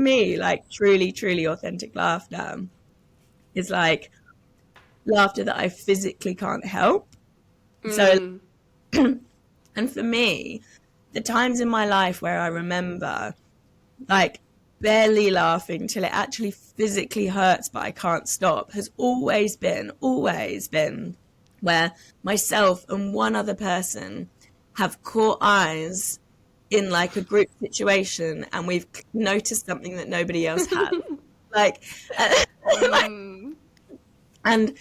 me, like truly, truly authentic laughter is like laughter that I physically can't help. So, Mm. and for me, the times in my life where I remember like barely laughing till it actually physically hurts, but I can't stop, has always been where myself and one other person have caught eyes in like a group situation and we've noticed something that nobody else had. Like, Mm. and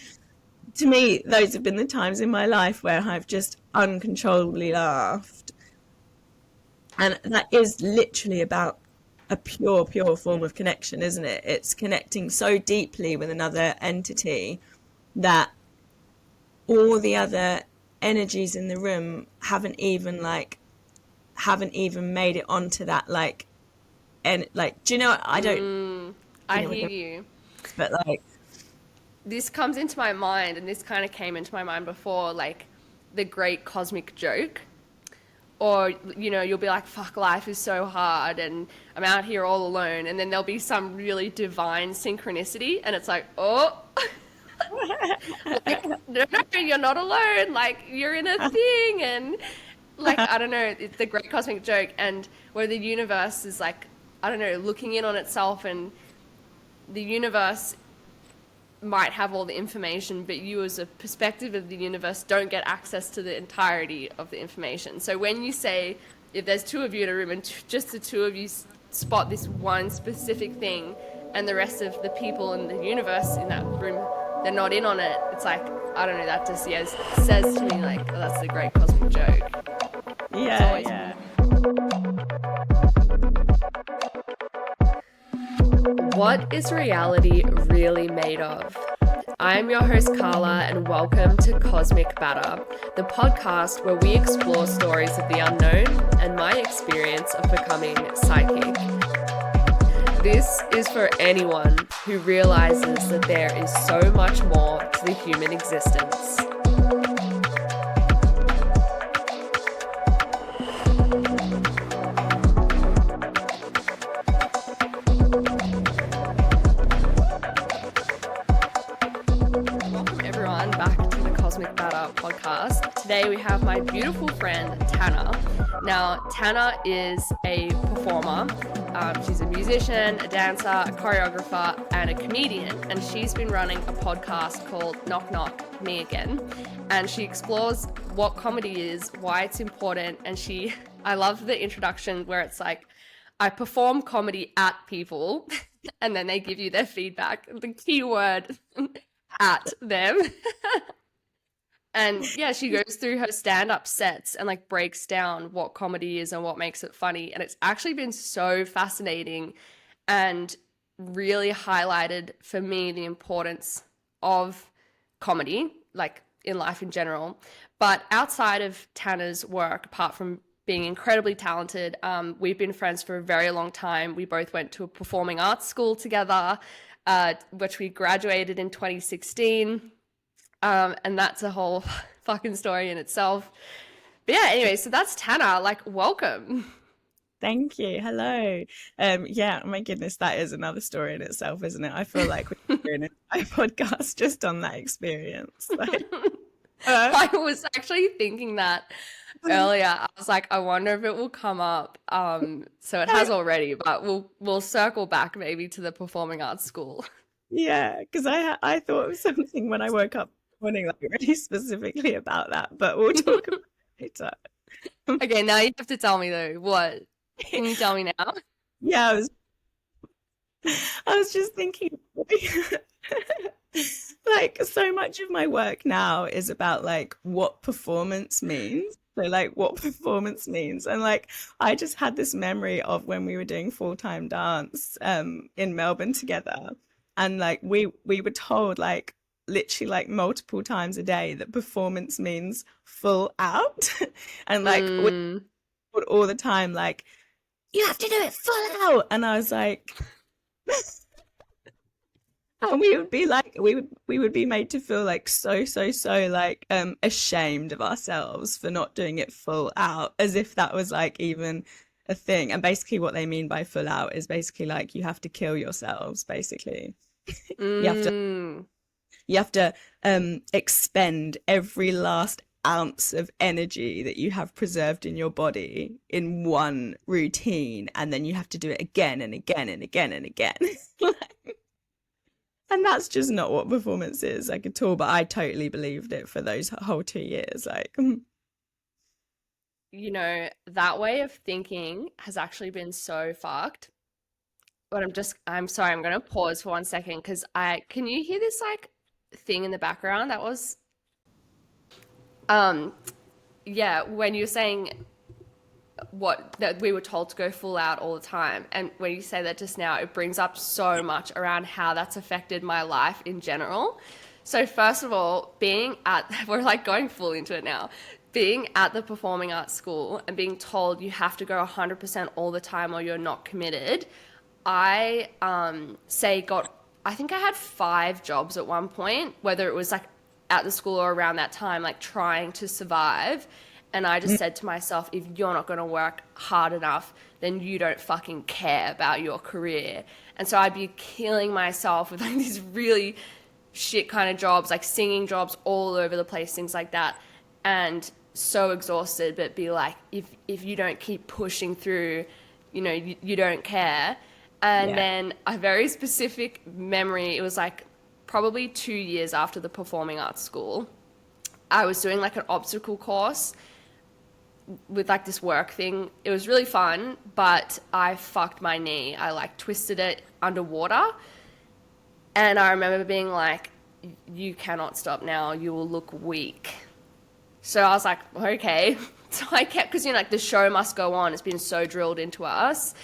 to me, those have been the times in my life where I've just uncontrollably laughed. And that is literally about a pure form of connection, isn't it? It's connecting so deeply with another entity that all the other energies in the room haven't even made it onto that like, and like, do you know, I don't, you I know, hear you. but like, This comes into my mind, and this kind of came into my mind before, like the great cosmic joke. Or, you'll be like, fuck, life is so hard, and I'm out here all alone. And then there'll be some really divine synchronicity, and it's like, oh, like, no, you're not alone. Like, you're in a thing. And, like, I don't know, it's the great cosmic joke. And where the universe is like, I don't know, looking in on itself, and the universe might have all the information, but you as a perspective of the universe don't get access to the entirety of the information. So when you say, if there's two of you in a room and just the two of you spot this one specific thing, and the rest of the people in the universe in that room, they're not in on it, it's like, I don't know, that just says to me like, oh, that's the great cosmic joke. It's yeah, always yeah. What is reality really made of? I'm your host, Karla, and welcome to Cosmic Batter, the podcast where we explore stories of the unknown and my experience of becoming psychic. This is for anyone who realizes that there is so much more to the human existence. Podcast. Today we have my beautiful friend Tanna. Now, Tanna is a performer. She's a musician, a dancer, a choreographer, and a comedian. And she's been running a podcast called Knock Knock, Me Again. And she explores what comedy is, why it's important. And I love the introduction where it's like, I perform comedy at people, and then they give you their feedback. The key word, at them. And yeah, she goes through her stand-up sets and like breaks down what comedy is and what makes it funny. And it's actually been so fascinating and really highlighted for me the importance of comedy, like in life in general. But outside of Tanna's work, apart from being incredibly talented, we've been friends for a very long time. We both went to a performing arts school together, which we graduated in 2016. And that's a whole fucking story in itself. But yeah, anyway, so that's Tanna. Like, welcome. Thank you. Hello. Yeah, my goodness, that is another story in itself, isn't it? I feel like we're doing an entire podcast just on that experience. Like, I was actually thinking that earlier. I was like, I wonder if it will come up. So it has already, but we'll circle back maybe to the performing arts school. Yeah, because I thought of something when I woke up morning, like really specifically about that, but we'll talk about it later. Okay, now you have to tell me though. What? Can you tell me now? Yeah, I was just thinking like so much of my work now is about like what performance means. So like what performance means. And like I just had this memory of when we were doing full-time dance in Melbourne together. And like we were told like literally like multiple times a day that performance means full out. And like we told all the time like you have to do it full out. And I was like and we would be like we would be made to feel like so like ashamed of ourselves for not doing it full out, as if that was like even a thing. And basically what they mean by full out is basically like you have to kill yourselves, basically. You have to Mm. you have to expend every last ounce of energy that you have preserved in your body in one routine, and then you have to do it again and again and again and again. And that's just not what performance is like at all. But I totally believed it for those whole 2 years. Like, You know, that way of thinking has actually been so fucked. But I'm sorry, I'm gonna pause for 1 second because can you hear this like thing in the background? That was, um, yeah, when you're saying what that we were told to go full out all the time. And when you say that just now, it brings up so much around how that's affected my life in general. So first of all, being at we're like going full into it now. Being at the performing arts school and being told you have to go 100% all the time or you're not committed. I say got I think I had 5 jobs at one point, whether it was like at the school or around that time, like trying to survive. And I just said to myself, if you're not going to work hard enough, then you don't fucking care about your career. And so I'd be killing myself with like these really shit kind of jobs, like singing jobs all over the place, things like that. And so exhausted, but be like, if you don't keep pushing through, you don't care. And yeah. then a very specific memory, it was like probably 2 years after the performing arts school, I was doing like an obstacle course with like this work thing. It was really fun, but I fucked my knee. I like twisted it underwater. And I remember being like, you cannot stop now. You will look weak. So I was like, okay. So I kept, because, like the show must go on. It's been so drilled into us.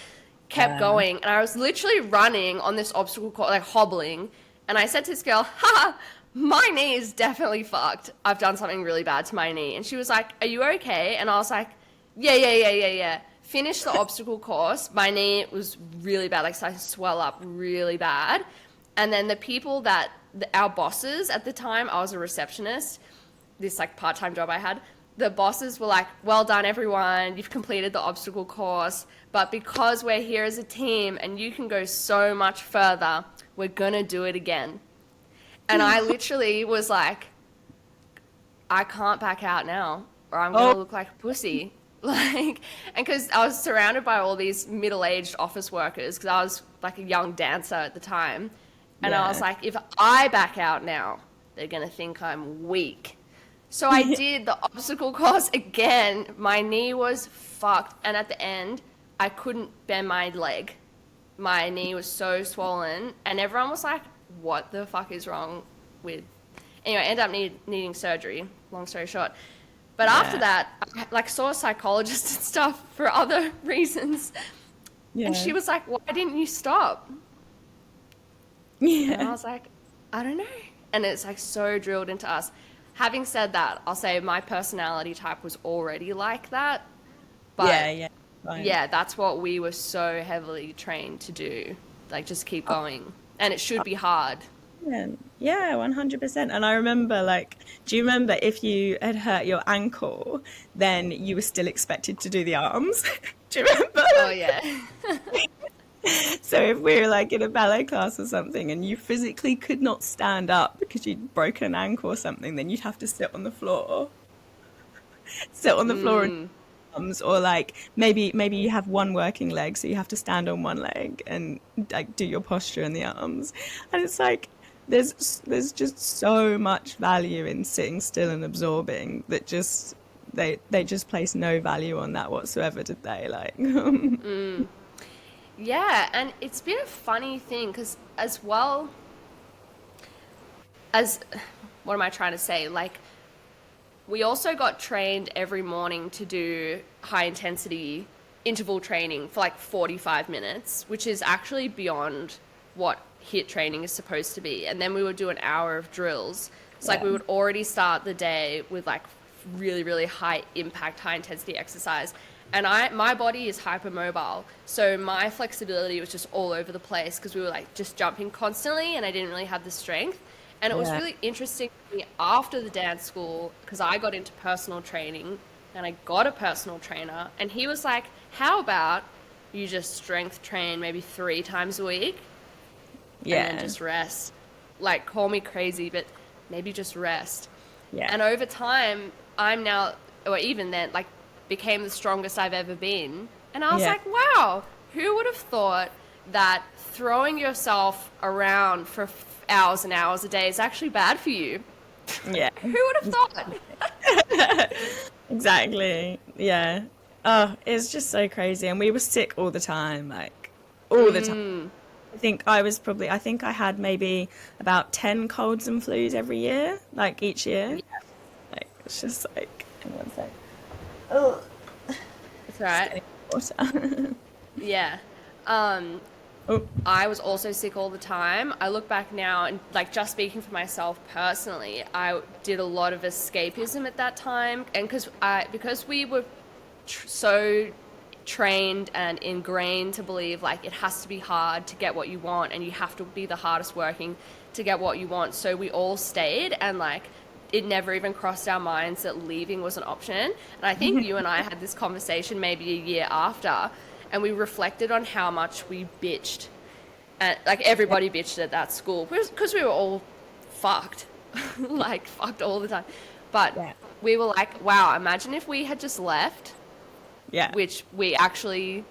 Kept going. And I was literally running on this obstacle course, like hobbling. And I said to this girl, ha, my knee is definitely fucked. I've done something really bad to my knee. And she was like, are you okay? And I was like, yeah. Finished the obstacle course. My knee was really bad, like started to swell up really bad. And then the people our bosses at the time, I was a receptionist, this like part-time job I had, the bosses were like, well done everyone, you've completed the obstacle course, but because we're here as a team and you can go so much further, we're gonna do it again. And I literally was like, I can't back out now or I'm going to look like a pussy. Like, and because I was surrounded by all these middle-aged office workers because I was like a young dancer at the time. And I was like, if I back out now, they're going to think I'm weak. So I did the obstacle course again. My knee was fucked. And at the end, I couldn't bend my leg. My knee was so swollen. And everyone was like, what the fuck is wrong with... Anyway, I ended up needing surgery, long story short. But after that, I like saw a psychologist and stuff for other reasons. And she was like, why didn't you stop? And I was like, I don't know. And it's like so drilled into us. Having said that, I'll say my personality type was already like that. But yeah, that's what we were so heavily trained to do. Like just keep going. And it should be hard. Yeah, 100%. And I remember, like, do you remember if you had hurt your ankle, then you were still expected to do the arms? Do you remember? Oh, yeah. So if we were like in a ballet class or something and you physically could not stand up because you'd broken an ankle or something, then you'd have to sit on the floor. Sit on the floor and arms, or like maybe you have one working leg, so you have to stand on one leg and like do your posture in the arms. And it's like there's just so much value in sitting still and absorbing that just they just place no value on that whatsoever, did they? Like Yeah, and it's been a funny thing because as well as, what am I trying to say? Like, we also got trained every morning to do high intensity interval training for like 45 minutes, which is actually beyond what HIIT training is supposed to be. And then we would do an hour of drills. It's like we would already start the day with like really, really high impact, high intensity exercise. And my body is hypermobile, so my flexibility was just all over the place because we were like just jumping constantly and I didn't really have the strength. And it was really interesting for me after the dance school because I got into personal training and I got a personal trainer, and he was like, how about you just strength train maybe 3 times a week and then Yeah. just rest? Like, call me crazy, but maybe just rest. Yeah. And over time, I'm now, or even then, like, became the strongest I've ever been. And I was Yeah. like, wow, who would have thought that throwing yourself around for hours and hours a day is actually bad for you? Yeah. Who would have thought? Exactly. Yeah. Oh, it's just so crazy. And we were sick all the time, like all the time. Mm, I think I had maybe about 10 colds and flus every year, like each year. Like, it's just like, hang on one sec. Oh, that's all just right. getting water. Yeah. Um, Oh, I was also sick all the time. I look back now and, like, just speaking for myself personally, I did a lot of escapism at that time, and because we were so trained and ingrained to believe like it has to be hard to get what you want, and you have to be the hardest working to get what you want. So we all stayed, and like it never even crossed our minds that leaving was an option. And I think you and I had this conversation maybe a year after, and we reflected on how much we bitched. And like everybody bitched at that school because we were all fucked, like fucked all the time. But yeah. we were like, wow, imagine if we had just left, Yeah. which we actually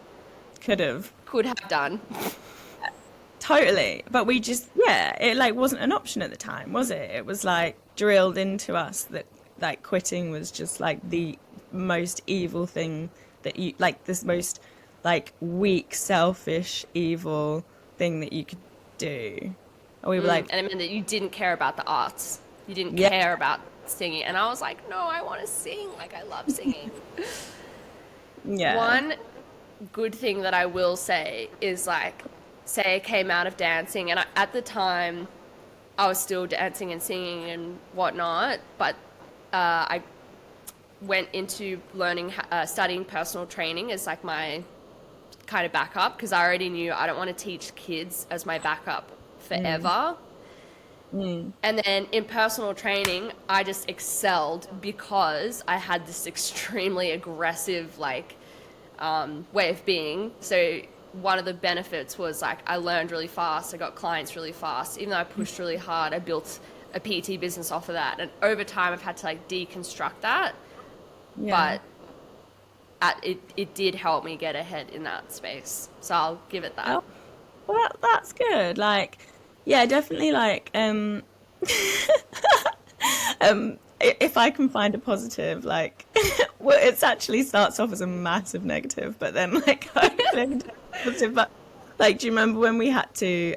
Could have. could have done. Totally. But we just, yeah, it like wasn't an option at the time, was it? It was like drilled into us that like quitting was just like the most evil thing that you, like this most like weak, selfish, evil thing that you could do. And we were like, And it meant that you didn't care about the arts. You didn't yeah, care about singing. And I was like, no, I want to sing. Like, I love singing. yeah, One good thing that I will say is like, say I came out of dancing, and at the time I was still dancing and singing and whatnot, but I went into studying personal training as like my kind of backup, because I already knew I don't want to teach kids as my backup forever. And then in personal training, I just excelled because I had this extremely aggressive like way of being. So one of the benefits was like I learned really fast. I got clients really fast. Even though I pushed really hard, I built a PT business off of that. And over time, I've had to like deconstruct that. yeah. But it did help me get ahead in that space. So I'll give it that. Oh, well, that's good. Like, yeah, definitely. Like, if I can find a positive, like, well, it actually starts off as a massive negative, but then like, hopefully positive. But like, do you remember when we had to?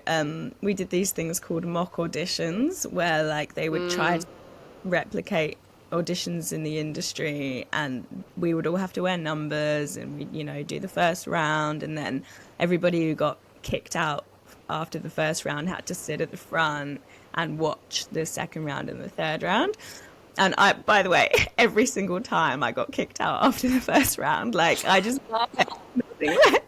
We did these things called mock auditions, where like they would try to replicate auditions in the industry, and we would all have to wear numbers, and we, do the first round, and then everybody who got kicked out after the first round had to sit at the front and watch the second round and the third round. And I, by the way, every single time I got kicked out after the first round, like I just nothing less.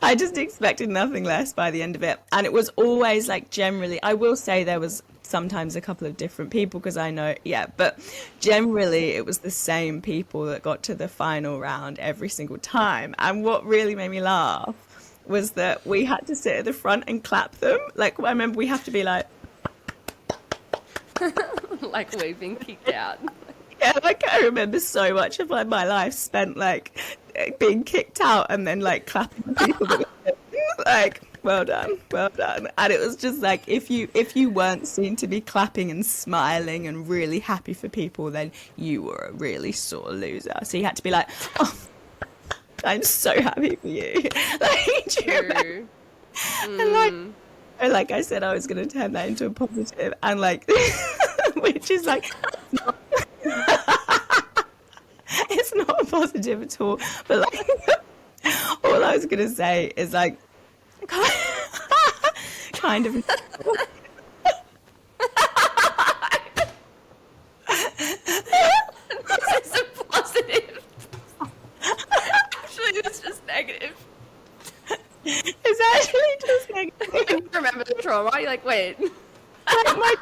I just expected nothing less by the end of it. And it was always like generally, I will say there was sometimes a couple of different people because I know, yeah, but generally it was the same people that got to the final round every single time. And what really made me laugh was that we had to sit at the front and clap them. Like, I remember we have to be like, Like we've been kicked out. yeah, like I remember so much of like my life spent like being kicked out and then like clapping for people that were like, well done, well done. And it was just like if you weren't seen to be clapping and smiling and really happy for people, then you were a really sore loser. So you had to be like, oh, I'm so happy for you. Like, do you remember? True. And like I said, I was going to turn that into a positive, and like, which is like, it's not a positive at all. But like, all I was going to say is like, kind of. This is a positive. Actually, it's just negative. It's actually just like You remember the trauma. You're like, wait. my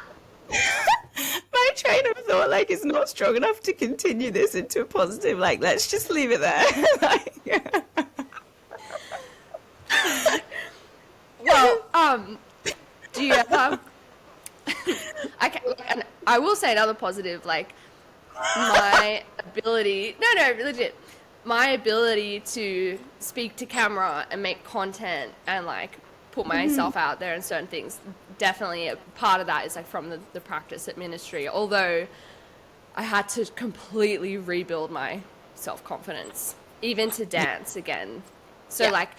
train of thought like is not strong enough to continue this into a positive. Like, let's just leave it there. Like, Well, do you ever? And I will say another positive, like my ability. No, no, legit. My ability to speak to camera and make content and like put myself out there and certain things. Definitely a part of that is like from the practice at ministry. Although I had to completely rebuild my self confidence, even to dance again. So Yeah. like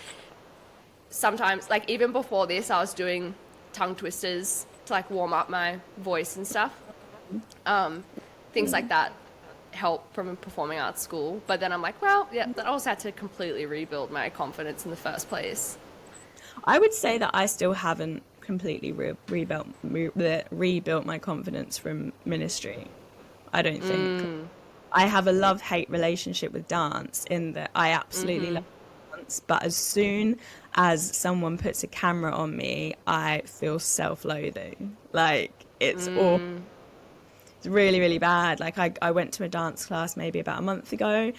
sometimes, like even before this, I was doing tongue twisters to like warm up my voice and stuff. Things like that help from a performing arts school. But then I'm like, well, yeah, that also had to completely rebuild my confidence in the first place. I would say that I still haven't completely rebuilt my confidence from ministry. I don't think. I have a love-hate relationship with dance in that I absolutely love dance, but as soon as someone puts a camera on me, I feel self-loathing. Like it's all it's really, really bad. Like I went to a dance class maybe about a month ago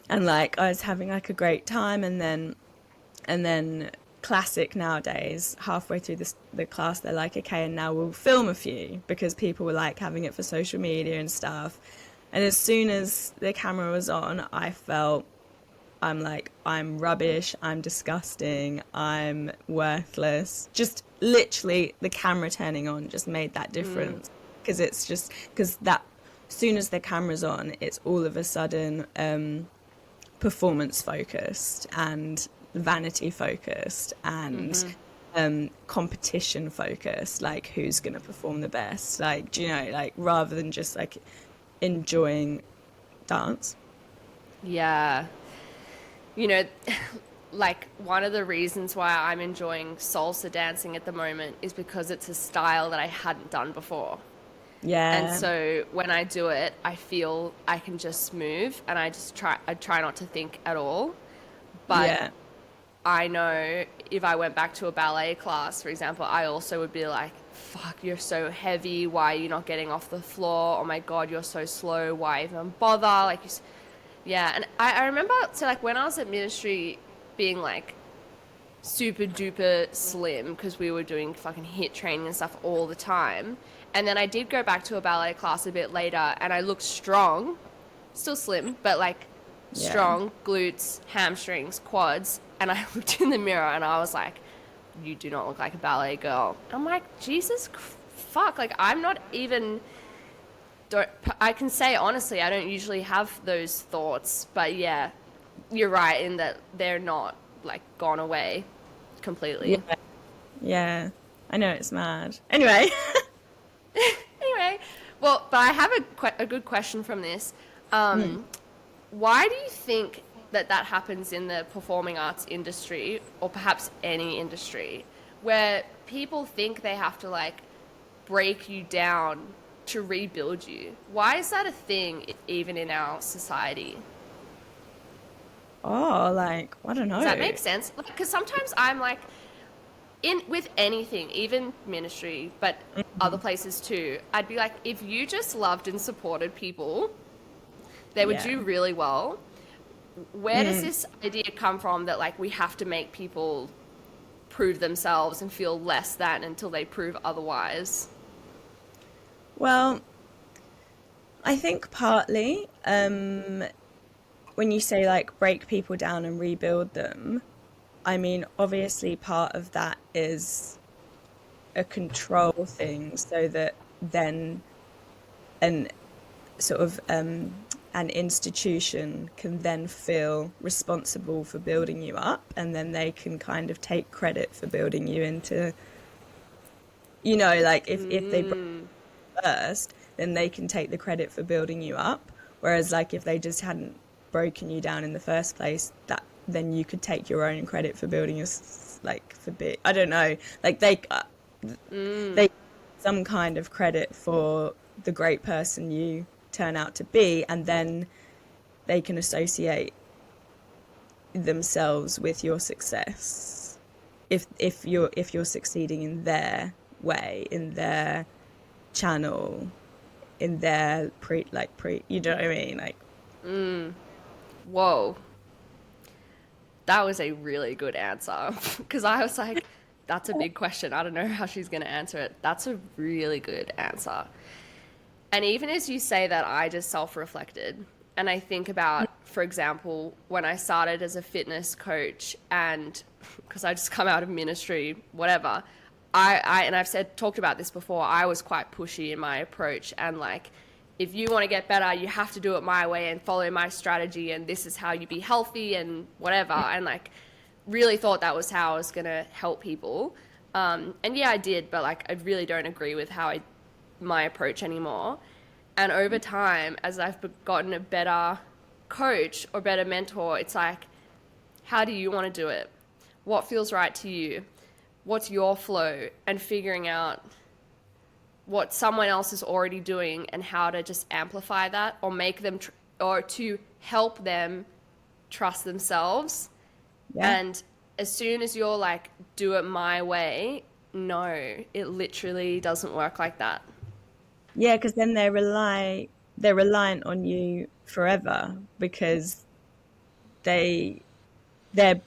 and like I was having like a great time and then classic nowadays, halfway through the class, they're like, okay, and now we'll film a few because people were like having it for social media and stuff. And as soon as the camera was on, I felt I'm like, I'm rubbish, I'm disgusting, I'm worthless. Just literally the camera turning on just made that difference. Because it's just, because that, as soon as the camera's on, it's all of a sudden performance focused and vanity focused and competition focused, like who's going to perform the best, like, do you know, like rather than just like enjoying dance. Yeah. You know, like one of the reasons why I'm enjoying salsa dancing at the moment is because it's a style that I hadn't done before. And Yeah, so when I do it, I feel I can just move and I try not to think at all. But yeah, I know if I went back to a ballet class, for example, I also would be like, fuck, you're so heavy. Why are you not getting off the floor? Oh my God, you're so slow. Why even bother? Like, yeah. And I remember, so like when I was at ministry being like super duper slim because we were doing fucking hit training and stuff all the time. And then I did go back to a ballet class a bit later and I looked strong, still slim, but like yeah. strong glutes, hamstrings, quads. And I looked in the mirror and I was like, you do not look like a ballet girl. I'm like, Jesus fuck. Like, I'm not even. Don't, I can say honestly, I don't usually have those thoughts. But yeah, you're right in that they're not like gone away Yeah, completely. yeah, I know, it's mad. Anyway. Anyway, well, but I have a good question from this. Why do you think that that happens in the performing arts industry, or perhaps any industry, where people think they have to like break you down to rebuild you? Why is that a thing, even in our society? Oh, like, I don't Does that know. make sense? Like, because sometimes I'm like, in with anything, even ministry, but other places too, I'd be like, if you just loved and supported people, they would Yeah. do really well. Where does this idea come from that like we have to make people prove themselves and feel less than until they prove otherwise? Well, I think partly when you say like break people down and rebuild them, I mean, obviously part of that is a control thing so that then an sort of an institution can then feel responsible for building you up and then they can kind of take credit for building you into, you know, like if they break first, then they can take the credit for building you up. Whereas like if they just hadn't broken you down in the first place, that then you could take your own credit for building your like for bit. I don't know. Like they some kind of credit for the great person you turn out to be, and then they can associate themselves with your success if you're succeeding in their way, in their channel, in their you know what I mean? Like, Whoa, that was a really good answer. Because I was like, that's a big question. I don't know how she's going to answer it. That's a really good answer. And even as you say that, I just self reflected. And I think about, for example, when I started as a fitness coach, and because I just come out of ministry, whatever, and I've talked about this before, I was quite pushy in my approach. And like, if you want to get better, you have to do it my way and follow my strategy. And this is how you be healthy and whatever. And like, really thought that was how I was going to help people. And yeah, I did, but like, I really don't agree with my approach anymore. And over time, as I've gotten a better coach or better mentor, it's like, how do you want to do it? What feels right to you? What's your flow? And figuring out what someone else is already doing and how to just amplify that or make them, or to help them trust themselves. yeah. And as soon as you're like, do it my way, no, it literally doesn't work like that. Yeah, because then they're reliant on you forever because they their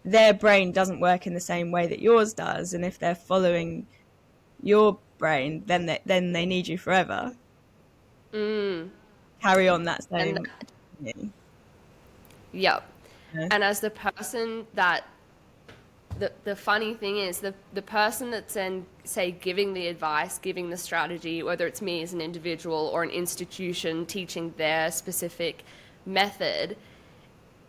their brain doesn't work in the same way that yours does, and if they're following your brain, then they need you forever. Carry on that And same. yep. Yeah, And as the person that the funny thing is the person that's in, say, giving the advice, giving the strategy, whether it's me as an individual or an institution teaching their specific method,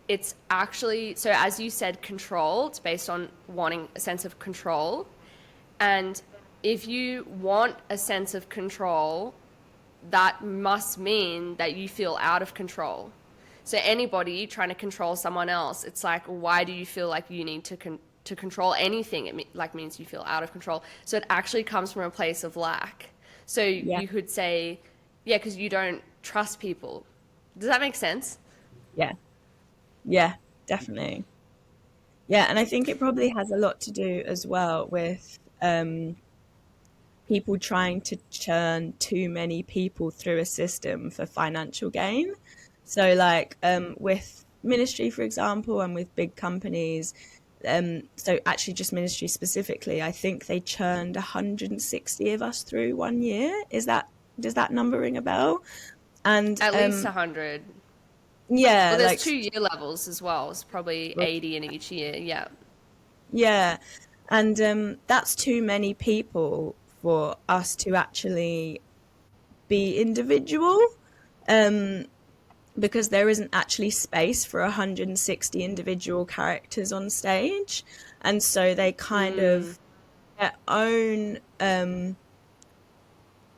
it's actually, so as you said, control. It's based on wanting a sense of control. And if you want a sense of control, that must mean that you feel out of control. So anybody trying to control someone else, it's like, why do you feel like you need to control anything? Like means you feel out of control. So it actually comes from a place of lack. So yeah, you could say, yeah, because you don't trust people. Does that make sense? yeah, yeah, definitely. Yeah, and I think it probably has a lot to do as well with people trying to churn too many people through a system for financial gain. So, like with ministry, for example, and with big companies, so actually just ministry specifically, I think they churned 160 of us through 1 year. Does that number ring a bell? And At least 100. yeah, Well, there's like 2 year levels as well. It's probably 80 in each year. Yeah. yeah, and that's too many people for us to actually be individual. Um, because there isn't actually space for 160 individual characters on stage, and so they kind of their own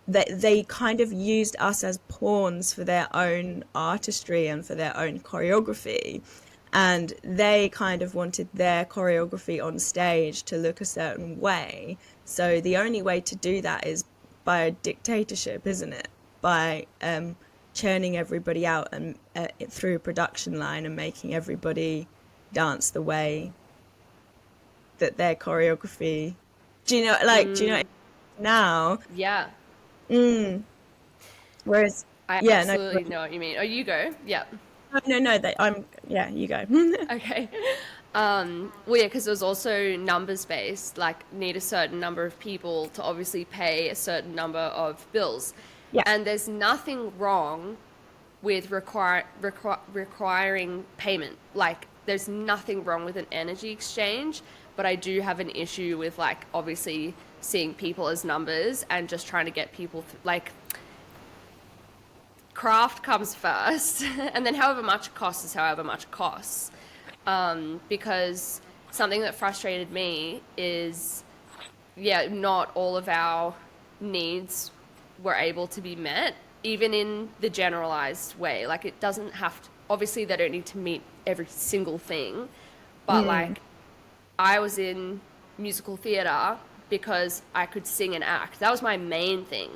they kind of used us as pawns for their own artistry and for their own choreography, and they kind of wanted their choreography on stage to look a certain way. So the only way to do that is by a dictatorship, isn't it? By churning everybody out and through a production line and making everybody dance the way that their choreography. Do you know now? Yeah. Whereas, I yeah, no, absolutely know what you mean. Oh, you go. Yeah. no, that I'm, yeah, you go. Okay. Well, yeah, because there's also numbers based, like need a certain number of people to obviously pay a certain number of bills. Yeah, And there's nothing wrong with requiring payment. Like, there's nothing wrong with an energy exchange, but I do have an issue with, like, obviously seeing people as numbers and just trying to get people, like, craft comes first, and then however much it costs is however much it costs. Because something that frustrated me is, yeah, not all of our needs were able to be met, even in the generalized way. Like, it doesn't have to, obviously, they don't need to meet every single thing, but like, I was in musical theatre because I could sing and act. That was my main thing.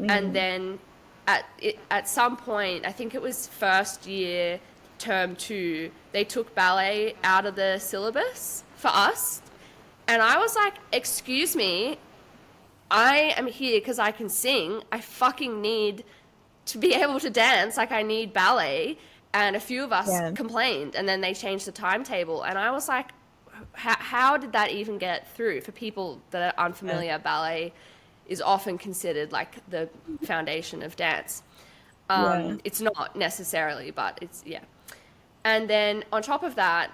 And then at some point, I think it was first year, term 2, they took ballet out of the syllabus for us. And I was like, excuse me, I am here because I can sing. I fucking need to be able to dance. Like, I need ballet. And a few of us Yeah. complained, and then they changed the timetable. And I was like, how did that even get through? For people that are Yeah. unfamiliar, ballet is often considered like the foundation of dance. Yeah. It's not necessarily, but it's, yeah. And then on top of that,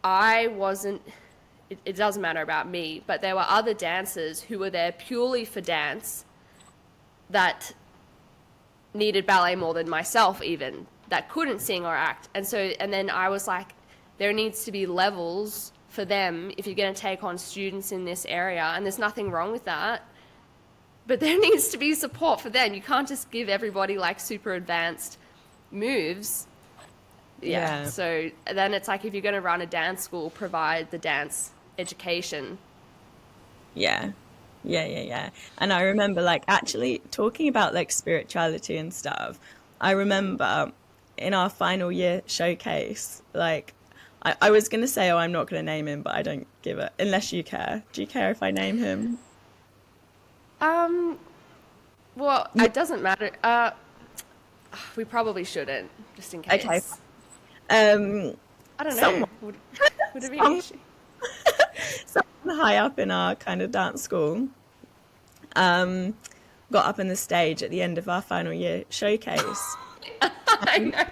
I wasn't, it doesn't matter about me, but there were other dancers who were there purely for dance that needed ballet more than myself, even, that couldn't sing or act. And then I was like, there needs to be levels for them if you're going to take on students in this area. And there's nothing wrong with that. But there needs to be support for them. You can't just give everybody like super advanced moves. Yeah. Yeah. So then it's like, if you're going to run a dance school, provide the dance education. Yeah. Yeah, yeah, yeah. And I remember like actually talking about like spirituality and stuff. I remember in our final year showcase, like I was gonna say, oh, I'm not gonna name him, but I don't give it unless you care. Do you care if I name him? Um, well, Yeah, it doesn't matter. We probably shouldn't, just in okay. case. Um, I don't know. someone, Would it be an some, issue? someone high up in our kind of dance school, um, got up on the stage at the end of our final year showcase I know.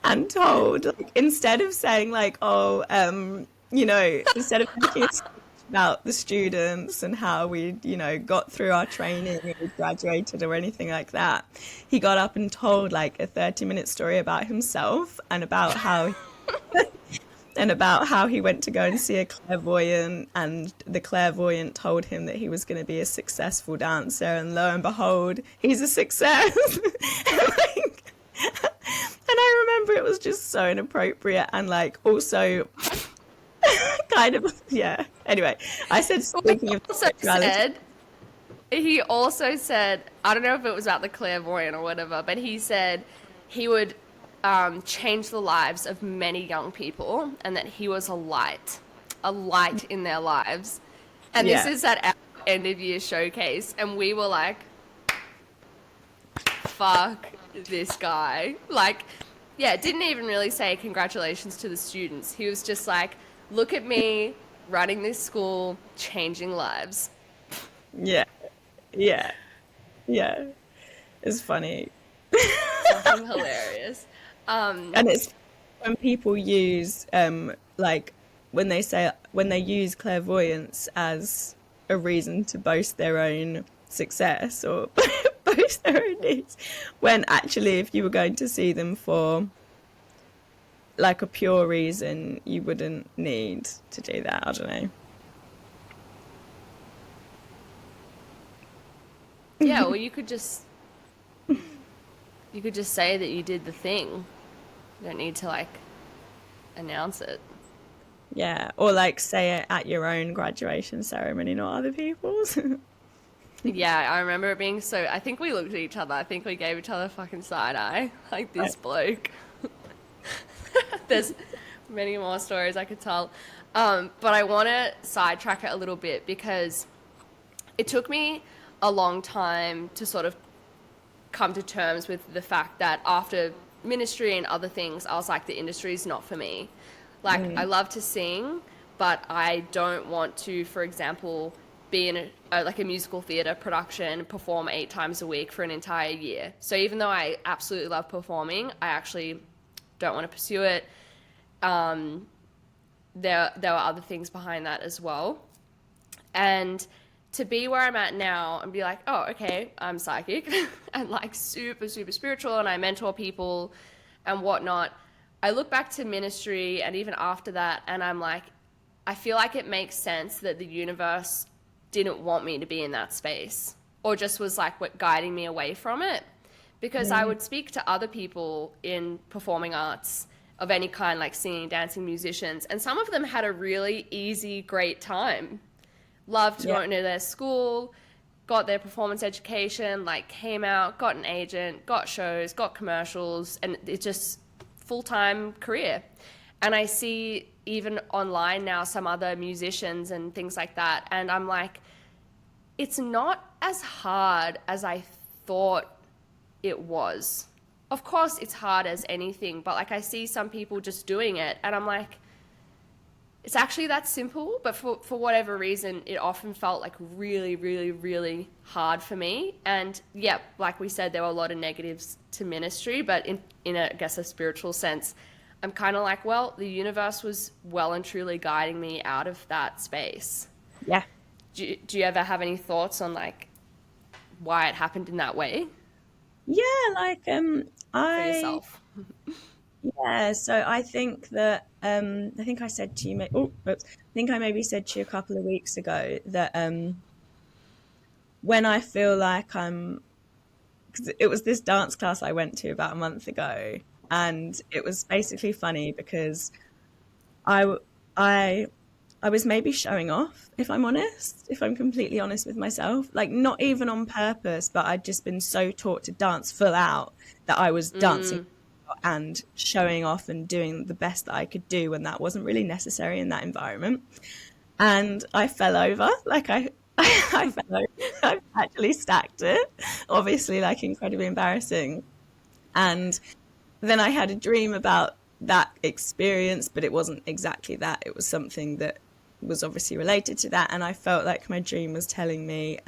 and told like, instead of saying like oh instead of making a speech about the students and how we got through our training and we graduated or anything like that, he got up and told like a 30-minute story about himself and about how he went to go and see a clairvoyant, and the clairvoyant told him that he was going to be a successful dancer, and lo and behold, he's a success. Like, and I remember it was just so inappropriate and like also kind of yeah. Anyway, I said speaking of Also spirituality, said, he also said, I don't know if it was about the clairvoyant or whatever, but he said he would change the lives of many young people, and that he was a light in their lives. And this yeah, is at our end of year showcase, and we were like, fuck this guy. Like, yeah, didn't even really say congratulations to the students. He was just like, look at me running this school, changing lives. yeah, yeah, yeah. It's funny. Fucking hilarious. And it's when people use like when they use clairvoyance as a reason to boast their own success or boast their own needs, when actually if you were going to see them for like a pure reason, you wouldn't need to do that. I don't know. Yeah, well, you could just say that you did the thing. You don't need to like announce it. Yeah, or like say it at your own graduation ceremony, not other people's. Yeah, I remember it being so. I think we looked at each other. I think we gave each other a fucking side eye. Like, this bloke. There's many more stories I could tell. But I want to sidetrack it a little bit because it took me a long time to sort of come to terms with the fact that after ministry and other things, I was like, the industry is not for me. Like, I love to sing, but I don't want to, for example, be in like a musical theatre production, perform 8 times a week for an entire year. So even though I absolutely love performing, I actually don't want to pursue it. There were other things behind that as well. And to be where I'm at now and be like, oh, okay, I'm psychic and like super, super spiritual, and I mentor people and whatnot. I look back to ministry and even after that, and I'm like, I feel like it makes sense that the universe didn't want me to be in that space, or just was like what guiding me away from it. Because I would speak to other people in performing arts of any kind, like singing, dancing, musicians, and some of them had a really easy, great time. Loved Yeah, going to their school, got their performance education, like came out, got an agent, got shows, got commercials, and it's just full-time career. And I see even online now some other musicians and things like that. And I'm like, it's not as hard as I thought it was. Of course, it's hard as anything, but like I see some people just doing it, and I'm like, it's actually that simple. But for whatever reason, it often felt like really, really, really hard for me. And yeah, like we said, there were a lot of negatives to ministry, but in a, I guess, a spiritual sense, I'm kind of like, well, the universe was well and truly guiding me out of that space. Yeah. Do you ever have any thoughts on like why it happened in that way Yeah, like for I yourself? yeah, so I think that I think I said to you I think I maybe said to you a couple of weeks ago that when I feel like I'm, because it was this dance class I went to about a month ago, and it was basically funny because I I I was maybe showing off, if I'm honest, if I'm completely honest with myself. Like, not even on purpose, but I'd just been so taught to dance full out that I was dancing and showing off and doing the best that I could do when that wasn't really necessary in that environment. And I fell over, like I fell over. I actually stacked it, obviously, like incredibly embarrassing. And then I had a dream about that experience, but it wasn't exactly that. It was something that was obviously related to that. And I felt like my dream was telling me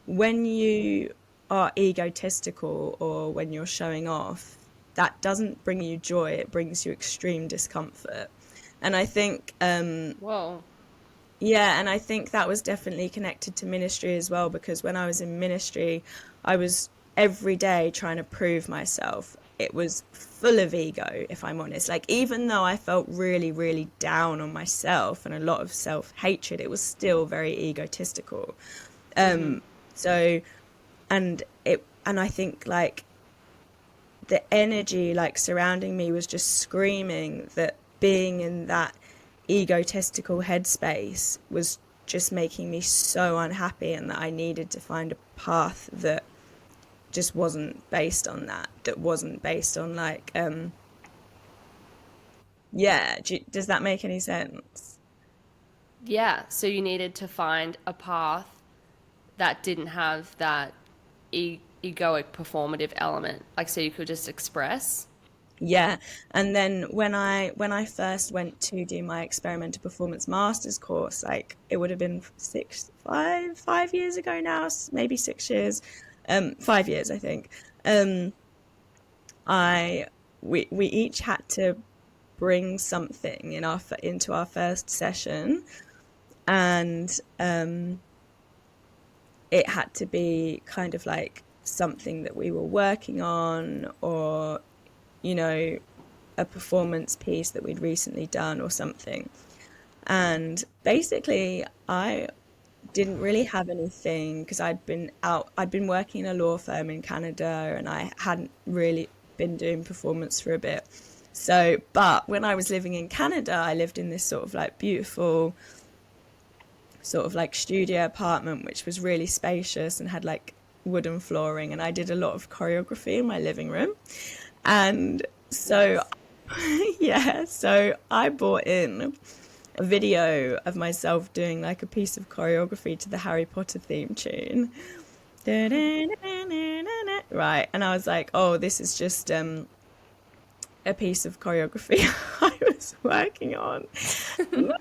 when you are egotistical or when you're showing off, that doesn't bring you joy, it brings you extreme discomfort. And I think Whoa. yeah, and I think that was definitely connected to ministry as well, because when I was in ministry, I was every day trying to prove myself. It was full of ego, if I'm honest. Like, even though I felt really, really down on myself and a lot of self-hatred, it was still very egotistical. So, and I think like the energy like surrounding me was just screaming that being in that egotistical headspace was just making me so unhappy, and that I needed to find a path that just wasn't based on that, that wasn't based on like yeah, does that make any sense? Yeah, so you needed to find a path that didn't have that egoic performative element, like so you could just express. Yeah, and then when I first went to do my experimental performance masters course, like it would have been 5 years ago now, maybe 6 years, 5 years I think. I we each had to bring something into our first session, and it had to be kind of like something that we were working on, or you know, a performance piece that we'd recently done or something. And basically, I didn't really have anything because I'd been working in a law firm in Canada, and I hadn't really been doing performance for a bit. So, but when I was living in Canada, I lived in this sort of like beautiful, sort of like studio apartment, which was really spacious and had like wooden flooring. And I did a lot of choreography in my living room. And so, Nice. yeah, so I bought in a video of myself doing like a piece of choreography to the Harry Potter theme tune. Right. And I was like, oh, this is just a piece of choreography I was working on. And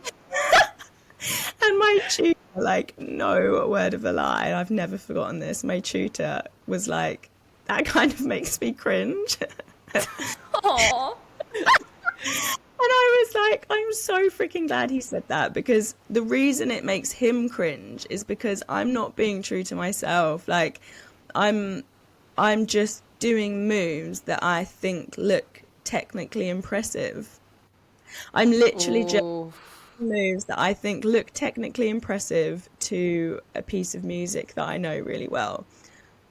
my tutor, like, no word of a lie, I've never forgotten this. My tutor was like, that kind of makes me cringe. Aww. And I was like, I'm so freaking glad he said that, because the reason it makes him cringe is because I'm not being true to myself. Like, I'm I'm just doing moves that I think look technically impressive. I'm literally just Ooh. moves that I think look technically impressive to a piece of music that I know really well.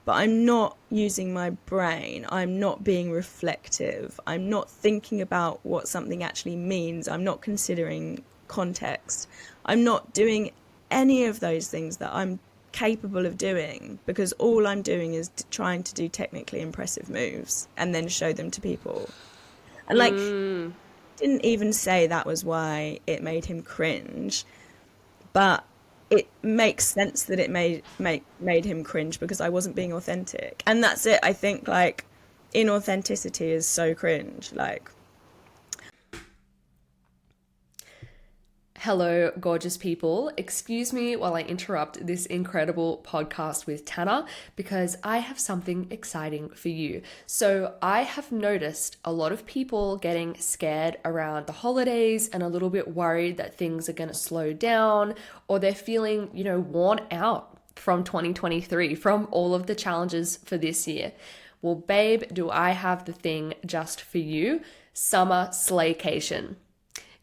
But I'm not using my brain. I'm not being reflective. I'm not thinking about what something actually means. I'm not considering context. I'm not doing any of those things that I'm capable of doing, because all I'm doing is trying to do technically impressive moves and then show them to people. And like, didn't even say that was why it made him cringe, but it makes sense that it made him cringe because I wasn't being authentic. And that's it. I think like inauthenticity is so cringe. Like, Hello, gorgeous people. Excuse me while I interrupt this incredible podcast with Tanna because I have something exciting for you. So, I have noticed a lot of people getting scared around the holidays and a little bit worried that things are going to slow down, or they're feeling, worn out from 2023, from all of the challenges for this year. Well, babe, do I have the thing just for you? Summer Slaycation.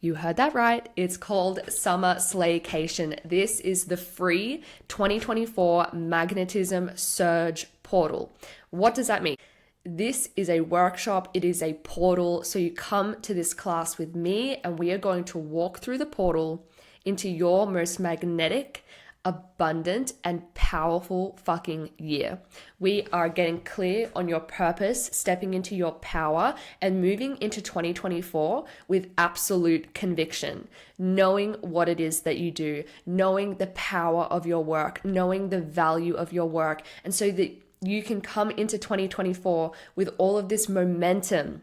You heard that right. It's called Summer Slaycation. This is the free 2024 Magnetism Surge portal. What does that mean? This is a workshop. It is a portal. So you come to this class with me and we are going to walk through the portal into your most magnetic, abundant, and powerful fucking year. We are getting clear on your purpose, stepping into your power, and moving into 2024 with absolute conviction, knowing what it is that you do, knowing the power of your work, knowing the value of your work, and so that you can come into 2024 with all of this momentum.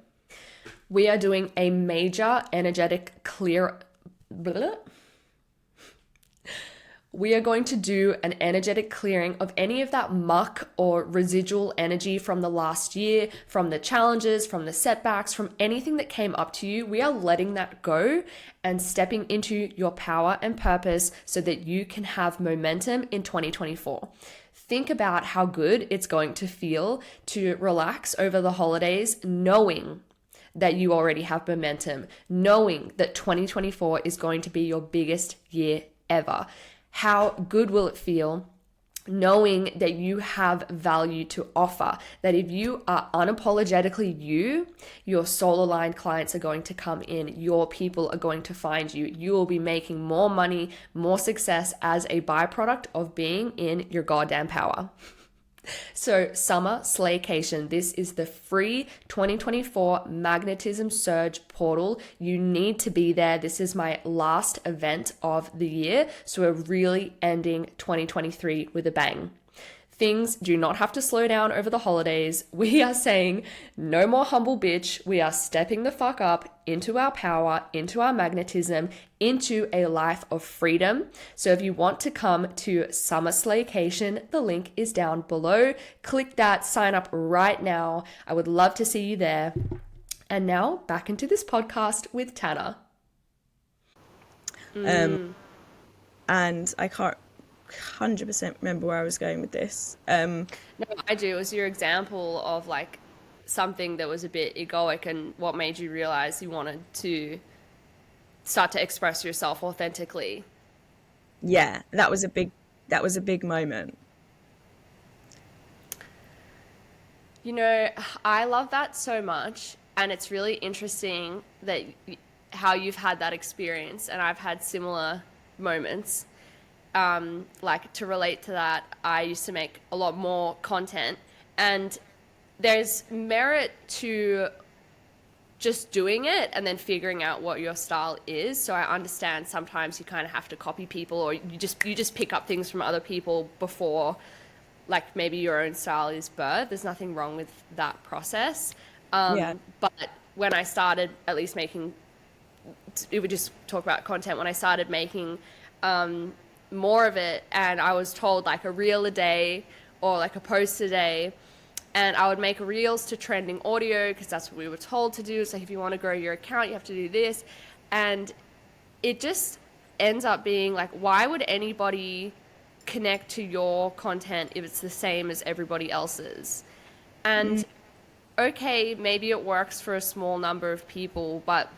We are doing a major energetic clear. We are going to do an energetic clearing of any of that muck or residual energy from the last year, from the challenges, from the setbacks, from anything that came up to you. We are letting that go and stepping into your power and purpose so that you can have momentum in 2024. Think about how good it's going to feel to relax over the holidays, knowing that you already have momentum, knowing that 2024 is going to be your biggest year ever. How good will it feel knowing that you have value to offer? That if you are unapologetically you, your soul aligned clients are going to come in, your people are going to find you. You will be making more money, more success as a byproduct of being in your goddamn power. So Summer Slaycation, this is the free 2024 Magnetism Surge portal. You need to be there. This is my last event of the year. So we're really ending 2023 with a bang. Things do not have to slow down over the holidays. We are saying no more humble bitch. We are stepping the fuck up into our power, into our magnetism, into a life of freedom. So if you want to come to Summer Slaycation, the link is down below. Click that, sign up right now. I would love to see you there. And now back into this podcast with Tanna. And I can't 100% remember where I was going with this. No, I do. It was your example of like something that was a bit egoic and what made you realize you wanted to start to express yourself authentically. Yeah, that was a big moment. I love that so much, and it's really interesting that how you've had that experience, and I've had similar moments. Like to relate to that, I used to make a lot more content, and there's merit to just doing it and then figuring out what your style is. So I understand sometimes you kind of have to copy people, or you just pick up things from other people before, like maybe your own style is birthed. There's nothing wrong with that process. Yeah. But when I started at least making, we would just talk about content, when I started making more of it, and I was told like a reel a day or like a post a day, and I would make reels to trending audio because that's what we were told to do. So if you want to grow your account, you have to do this. And it just ends up being like, why would anybody connect to your content if it's the same as everybody else's? And okay, maybe it works for a small number of people, but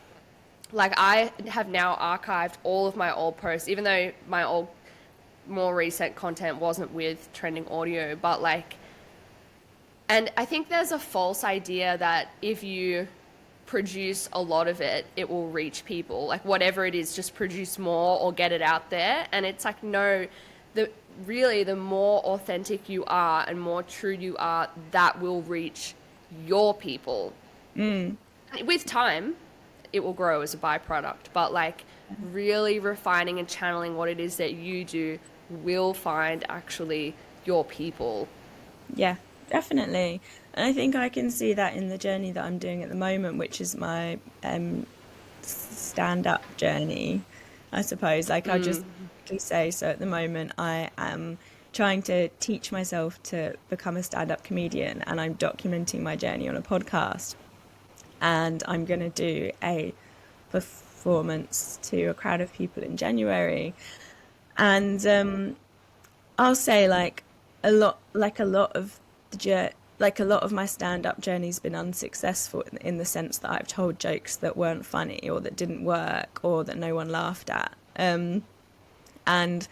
like I have now archived all of my old posts, even though my old more recent content wasn't with trending audio, but like, and I think there's a false idea that if you produce a lot of it, it will reach people. Like whatever it is, just produce more or get it out there. And it's like, no, the more authentic you are and more true you are, that will reach your people. With time. it will grow as a byproduct. But like really refining and channeling what it is that you do will find actually your people. Yeah, definitely. And I think I can see that in the journey that I'm doing at the moment, which is my stand-up journey, I suppose. Like I'll just quickly say, so at the moment I am trying to teach myself to become a stand-up comedian, and I'm documenting my journey on a podcast. And I'm going to do a performance to a crowd of people in January. And I'll say like a lot of like a lot of my stand-up journey's been unsuccessful in the sense that I've told jokes that weren't funny or that didn't work or that no one laughed at. And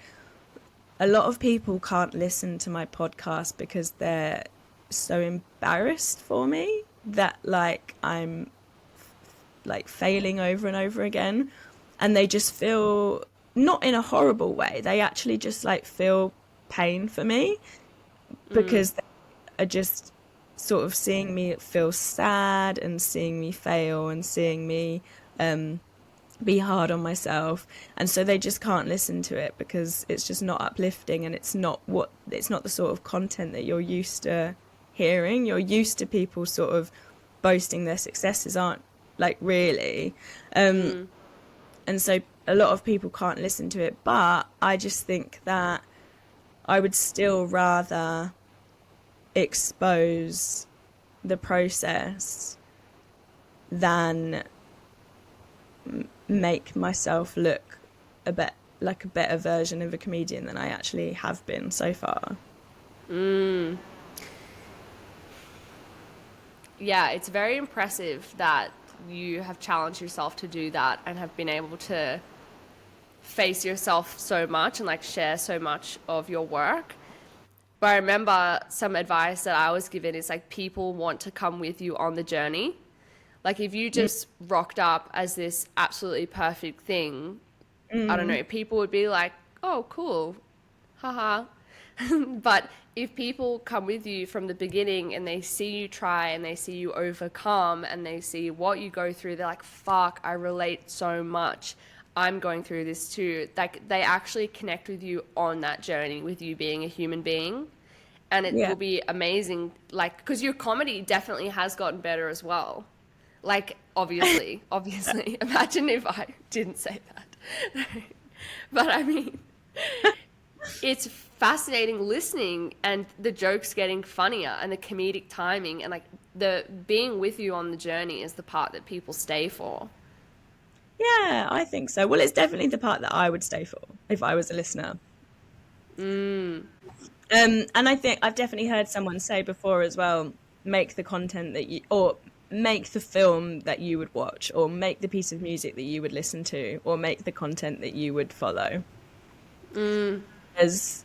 a lot of people can't listen to my podcast because they're so embarrassed for me that like I'm like failing over and over again, and they just feel, not in a horrible way, they actually just like feel pain for me because they are just sort of seeing me feel sad and seeing me fail and seeing me be hard on myself, and so they just can't listen to it because it's just not uplifting, and it's not the sort of content that you're used to hearing. You're used to people sort of boasting their successes, aren't like really. And so a lot of people can't listen to it, but I just think that I would still rather expose the process than make myself look a bit like a better version of a comedian than I actually have been so far. Yeah, it's very impressive that you have challenged yourself to do that and have been able to face yourself so much and like share so much of your work. But I remember some advice that I was given is like people want to come with you on the journey. Like if you just rocked up as this absolutely perfect thing, I don't know, people would be like, "Oh, cool. Haha." But if people come with you from the beginning and they see you try and they see you overcome and they see what you go through, they're like, fuck, I relate so much. I'm going through this too. Like they actually connect with you on that journey with you being a human being. And it Yeah. will be amazing, like, because your comedy definitely has gotten better as well. Like, obviously. Imagine if I didn't say that. But I mean, it's fascinating listening and the jokes getting funnier and the comedic timing and like the being with you on the journey is the part that people stay for. Yeah, I think so. Well, it's definitely the part that I would stay for if I was a listener. And I think I've definitely heard someone say before as well, make the content that you, or make the film that you would watch, or make the piece of music that you would listen to, or make the content that you would follow. As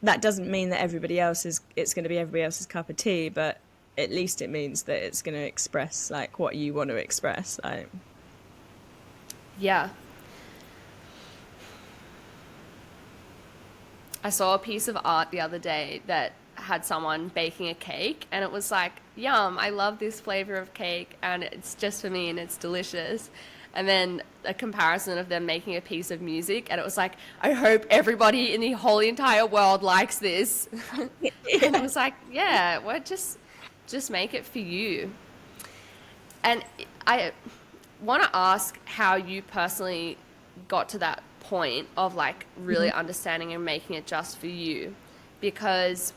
that doesn't mean that it's going to be everybody else's cup of tea, but at least it means that it's going to express like what you want to express. Like, Yeah. I saw a piece of art the other day that had someone baking a cake and it was like, yum, I love this flavor of cake and it's just for me and it's delicious. And then a comparison of them making a piece of music and it was like, I hope everybody in the whole entire world likes this. And it was like, yeah, well, just make it for you. And I want to ask how you personally got to that point of like really understanding and making it just for you, because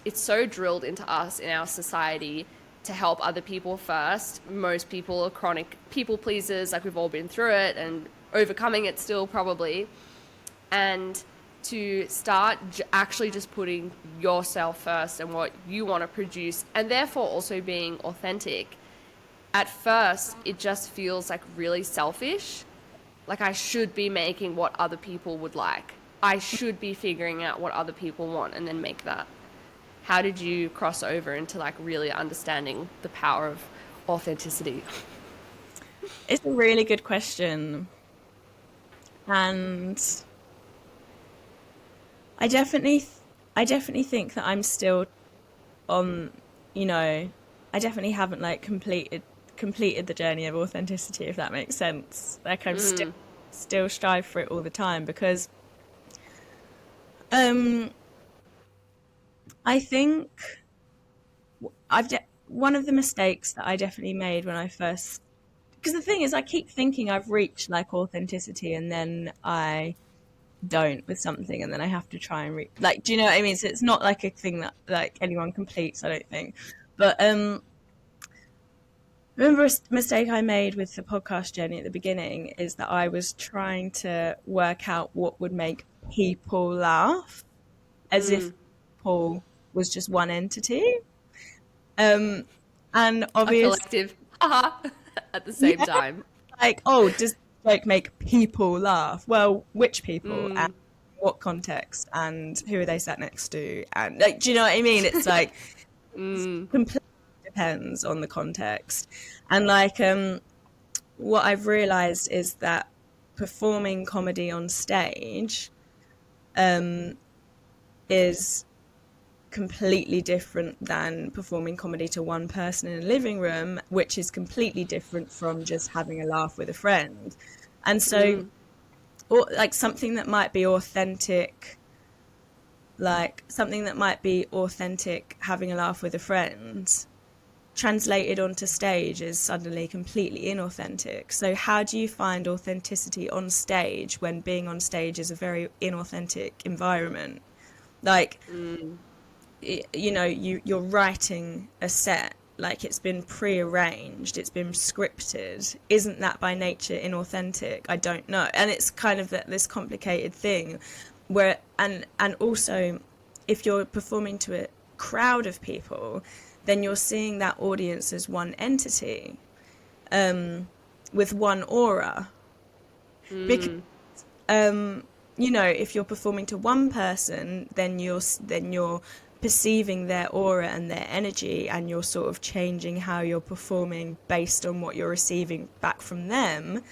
it's so drilled into us in our society to help other people first. Most people are chronic people pleasers, like we've all been through it and overcoming it still probably. And to start actually just putting yourself first and what you want to produce, and therefore also being authentic. At first, it just feels like really selfish. Like I should be making what other people would like. I should be figuring out what other people want and then make that. How did you cross over into like really understanding the power of authenticity? it's a really good question, and I definitely, I definitely think that I'm still on. You know, I definitely haven't like completed the journey of authenticity, if that makes sense. Like I'm still strive for it all the time, because I think one of the mistakes that I definitely made when I first, because the thing is, I keep thinking I've reached like authenticity, and then I don't with something, and then I have to try and like, do you know what I mean? So it's not like a thing that like anyone completes, I don't think. But remember a mistake I made with the podcast journey at the beginning is that I was trying to work out what would make people laugh, as if Paul was just one entity. And A obviously, collective at the same yeah, time. like, oh, does the joke make people laugh? Well, which people and what context and who are they sat next to? And like, do you know what I mean? It's like it completely depends on the context. And like, what I've realized is that performing comedy on stage, is completely different than performing comedy to one person in a living room, which is completely different from just having a laugh with a friend. And so, or like something that might be authentic, having a laugh with a friend, translated onto stage is suddenly completely inauthentic. So how do you find authenticity on stage when being on stage is a very inauthentic environment? Like, you're writing a set, like it's been pre-arranged, it's been scripted. Isn't that by nature inauthentic? I don't know. And it's kind of this complicated thing where, and also, if you're performing to a crowd of people, then you're seeing that audience as one entity, with one aura. Because if you're performing to one person, then you're perceiving their aura and their energy, and you're sort of changing how you're performing based on what you're receiving back from them.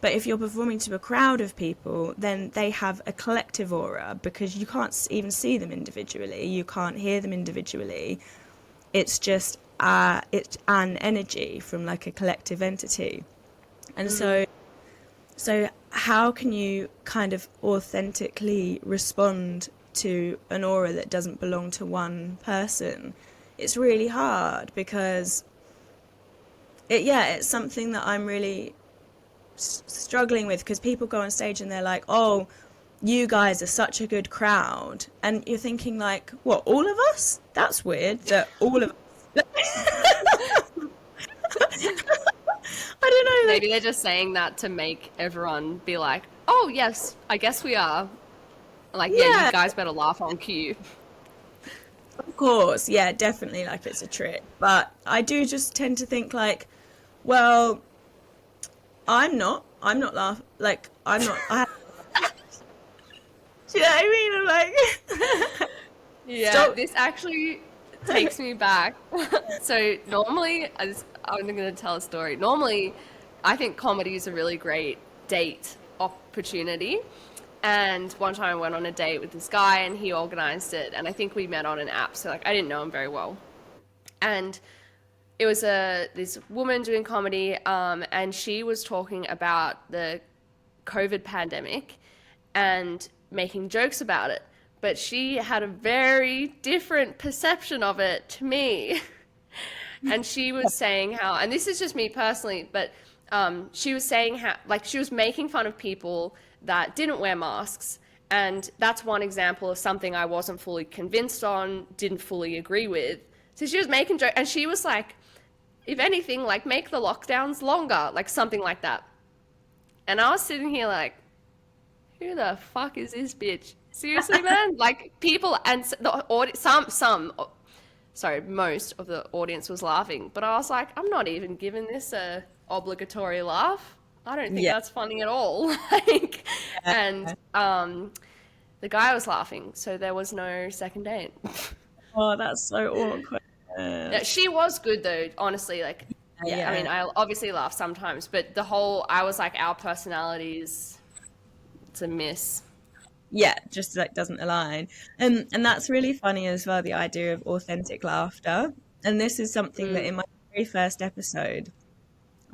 But if you're performing to a crowd of people, then they have a collective aura, because you can't even see them individually, you can't hear them individually. It's just it's an energy from like a collective entity. And so how can you kind of authentically respond to an aura that doesn't belong to one person? It's really hard, because it's something that I'm really struggling with, because people go on stage and they're like, oh, you guys are such a good crowd. And you're thinking like, what, all of us? That's weird that all of us. I don't know. Maybe they're just saying that to make everyone be like, oh, yes, I guess we are. Like, yeah, you Yeah, guys better laugh on cue. of course. Yeah, definitely, like it's a trick. But I do just tend to think like, well, I'm not laughing. Like, I'm not. Do you know what I mean? I'm like, Yeah, stop. this actually takes me back. So normally, I'm going to tell a story. Normally, I think comedy is a really great date opportunity. And one time I went on a date with this guy and he organized it. And I think we met on an app. So like I didn't know him very well. And it was this woman doing comedy, and she was talking about the COVID pandemic and making jokes about it. But she had a very different perception of it to me. And she was saying how, and this is just me personally, but she was saying how, like, she was making fun of people that didn't wear masks. And that's one example of something I wasn't fully convinced on, didn't fully agree with. So she was making jokes, and she was like, if anything, like, make the lockdowns longer, like something like that. And I was sitting here like, who the fuck is this bitch? Seriously, man? Like, people, and the audience, sorry, most of the audience was laughing, but I was like, I'm not even giving this a obligatory laugh. I don't think Yeah. that's funny at all. Like, and the guy was laughing, so there was no second date. Oh, that's so awkward. Yeah, she was good though, honestly. Like, yeah, I Yeah. mean, I obviously laugh sometimes, but I was like, our personalities, it's a miss. Yeah, just like doesn't align. And that's really funny as well, the idea of authentic laughter. And this is something that in my very first episode,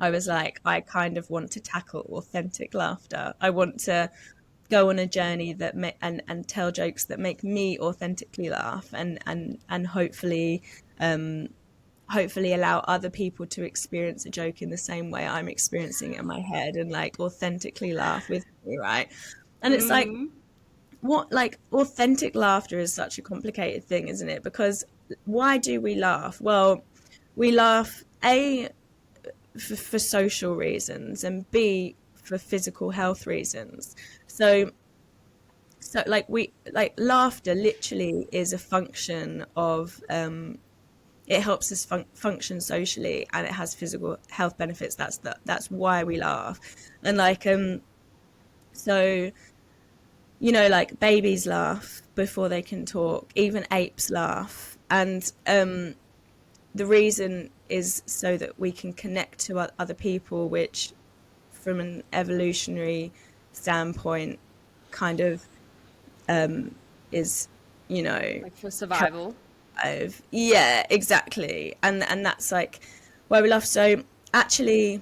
I was like, I kind of want to tackle authentic laughter. I want to go on a journey that and tell jokes that make me authentically laugh, and um hopefully allow other people to experience a joke in the same way I'm experiencing it in my head, and like authentically laugh with me, right? And it's like, Mm. what, like, authentic laughter is such a complicated thing, isn't it? Because why do we laugh? Well, we laugh for social reasons, and B, for physical health reasons. So like, we like, laughter literally is a function of it helps us function socially, and it has physical health benefits. That's why we laugh. And like, so, like, babies laugh before they can talk, even apes laugh. And the reason is so that we can connect to other people, which from an evolutionary standpoint kind of is, Like for survival. yeah, exactly. And that's like why we laugh. So actually,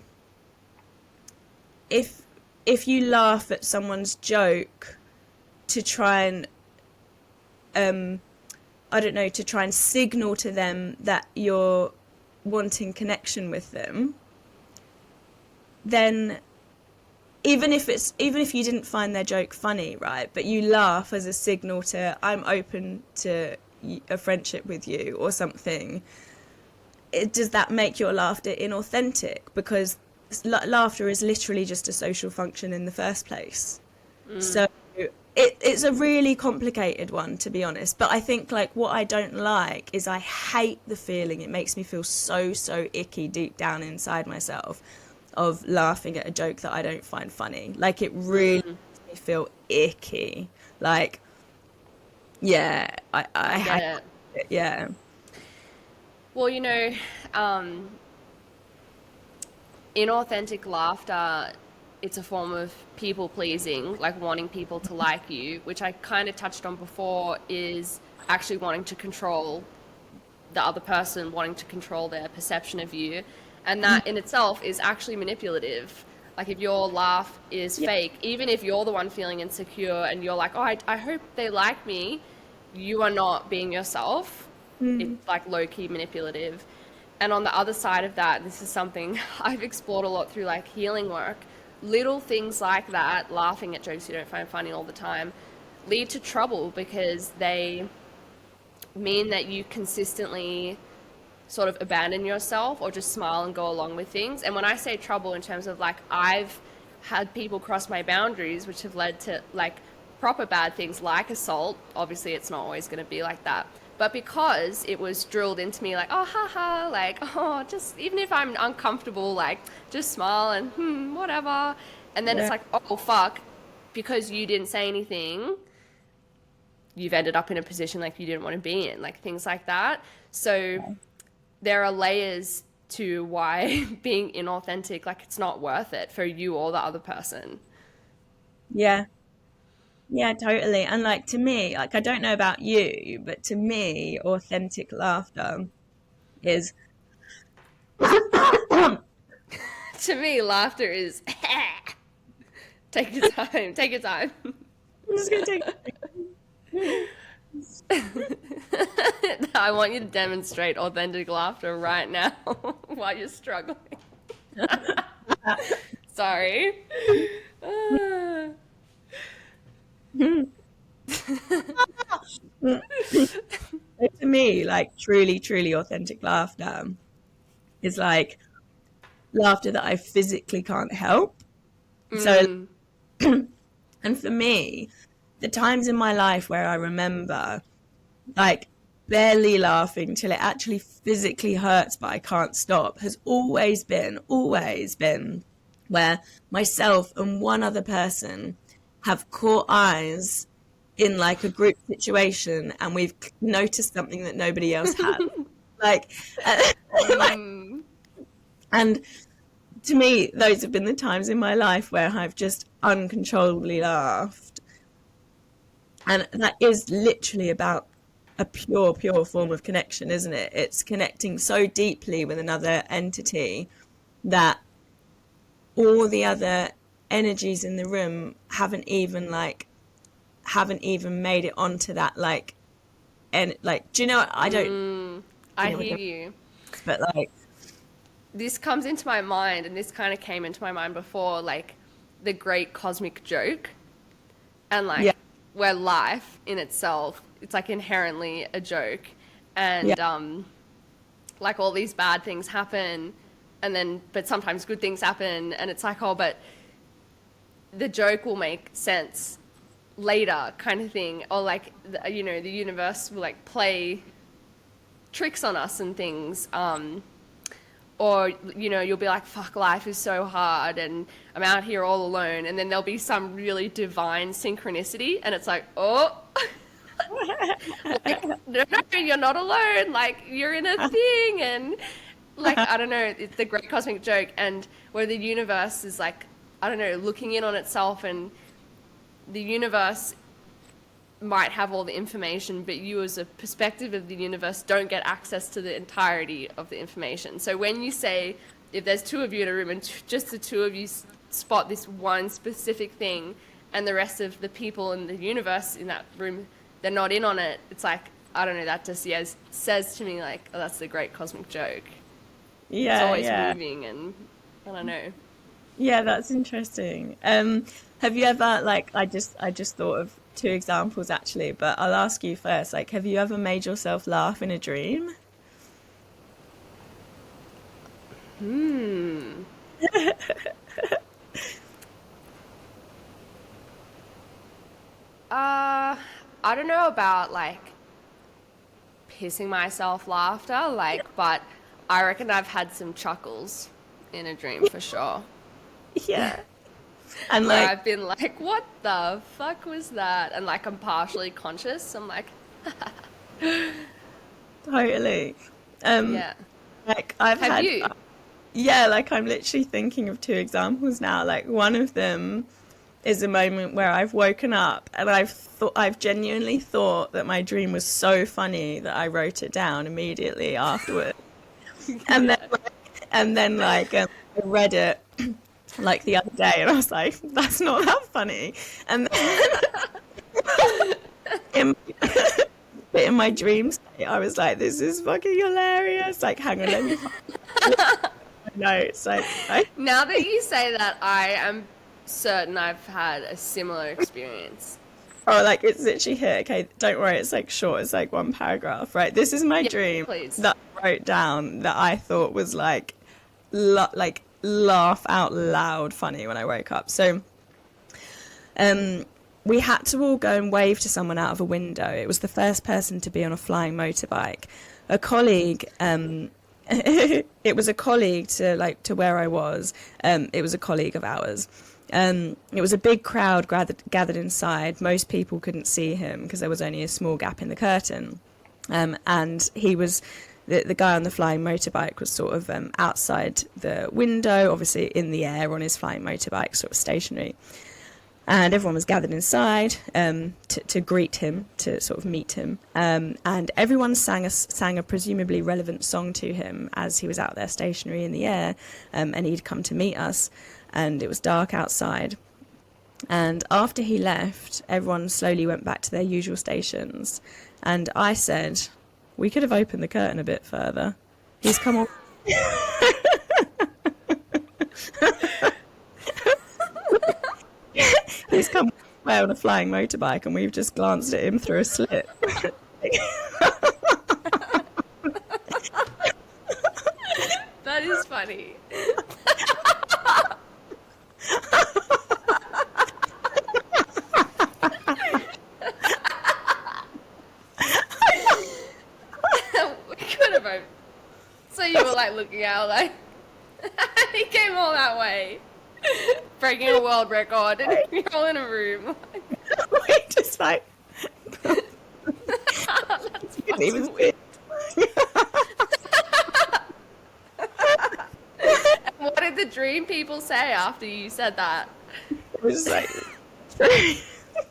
if you laugh at someone's joke to try and I don't know, to try and signal to them that you're wanting connection with them, then even if you didn't find their joke funny, right, but you laugh as a signal to, I'm open to a friendship with you or something, does that make your laughter inauthentic? Because laughter is literally just a social function in the first place. So it's a really complicated one, to be honest. But I think, like, what I don't like is I hate the feeling. It makes me feel so icky deep down inside myself of laughing at a joke that I don't find funny. Like, it really makes me feel icky. Like, yeah, I I get hate it. it. Yeah. Well, um, inauthentic laughter, it's a form of people pleasing, like wanting people to like you, which I kind of touched on before, is actually wanting to control the other person, wanting to control their perception of you. And that in itself is actually manipulative. Like if your laugh is Yeah. fake, even if you're the one feeling insecure and you're like, oh, I hope they like me, you are not being yourself. It's Mm. like low key manipulative. And on the other side of that, this is something I've explored a lot through like healing work. Little things like that, laughing at jokes you don't find funny all the time, lead to trouble because they mean that you consistently sort of abandon yourself or just smile and go along with things. And when I say trouble in terms of like, I've had people cross my boundaries, which have led to like proper bad things like assault. Obviously, it's not always going to be like that. But because it was drilled into me, like, oh, haha, like, oh, just even if I'm uncomfortable, like, just smile and whatever. And then it's Yeah. like, oh, fuck, because you didn't say anything, you've ended up in a position like you didn't want to be in, like things like that. So there are layers to why being inauthentic, like it's not worth it for you or the other person. Yeah. Yeah, totally. And like, to me, like, I don't know about you, but to me, authentic laughter is I'm To me, laughter is take your time, take your time. just gonna take I want you to demonstrate authentic laughter right now while you're struggling. Sorry. Ah. to me, like, truly authentic laughter is like laughter that I physically can't help. So, Mm, and for me, the times in my life where I remember like barely laughing till it actually physically hurts but I can't stop has always been where myself and one other person have caught eyes in like a group situation, and we've noticed something that nobody else has. Like, like, mm. and to me, those have been the times in my life where I've just uncontrollably laughed. And that is literally about a pure form of connection, isn't it? It's connecting so deeply with another entity that all the other energies in the room haven't even made it onto that, like, and like, do you know, I don't, you I know, hear you. but like, This comes into my mind, and this kind of came into my mind before, like the great cosmic joke, and yeah, like where life in itself, it's like inherently a joke, yeah, and like all these bad things happen, and then but sometimes good things happen, and it's like, oh, but the joke will make sense later, kind of thing, or like you know, the universe will like play tricks on us and things. Or you know, you'll be like, fuck, life is so hard and I'm out here all alone, and then there'll be some really divine synchronicity, and it's like, oh, like, no, no, you're not alone, like you're in a thing, and like, I don't know, it's the great cosmic joke, and where the universe is like, I don't know, looking in on itself, and the universe might have all the information, but you as a perspective of the universe don't get access to the entirety of the information. So when you say, if there's two of you in a room and just the two of you spot this one specific thing, and the rest of the people in the universe in that room, they're not in on it, it's like, I don't know, that just says to me like, oh, that's the great cosmic joke. It's yeah, always yeah, moving, and I don't know. yeah, that's interesting. Have you ever, like, I just thought of two examples actually, but I'll ask you first, like, have you ever made yourself laugh in a dream? Hmm. I don't know about like pissing myself laughter, like, but I reckon I've had some chuckles in a dream for sure. Yeah. And Where like, I've been like, what the fuck was that? And like, I'm partially conscious. I'm like, totally. Um, yeah. like I've Have had, you? yeah, like I'm literally thinking of two examples now. Like one of them is a moment where I've woken up and I've genuinely thought that my dream was so funny that I wrote it down immediately afterward. And then Yeah. I read it like the other day and I was like, that's not that funny. And then in, in my dream state, I was like, this is fucking hilarious. Like, hang on, let me find my notes. Now that you say that, I am certain I've had a similar experience. Oh, like it's literally here. Okay, don't worry. It's like short. It's like one paragraph, right? This is my Yeah, dream please. that I wrote down that I thought was like, like laugh out loud funny when I woke up. So, um, we had to all go and wave to someone out of a window. It was the first person to be on a flying motorbike. A colleague, it was a colleague to where I was. It was a colleague of ours. It was a big crowd gathered inside. Most people couldn't see him because there was only a small gap in the curtain. And he was the guy on the flying motorbike was sort of outside the window, obviously in the air on his flying motorbike, sort of stationary. And everyone was gathered inside to greet him, to sort of meet him. And everyone sang a presumably relevant song to him as he was out there stationary in the air, and he'd come to meet us. And it was dark outside. And after he left, everyone slowly went back to their usual stations. And I said, we could have opened the curtain a bit further. He's come on. He's come away on a flying motorbike, and we've just glanced at him through a slit. That is funny. We could have opened. So you were like looking out like he came all that way, breaking a world record, and you're all in a room. We just like That's couldn't even fucking see. weird. What did the dream people say after you said that? It was just like,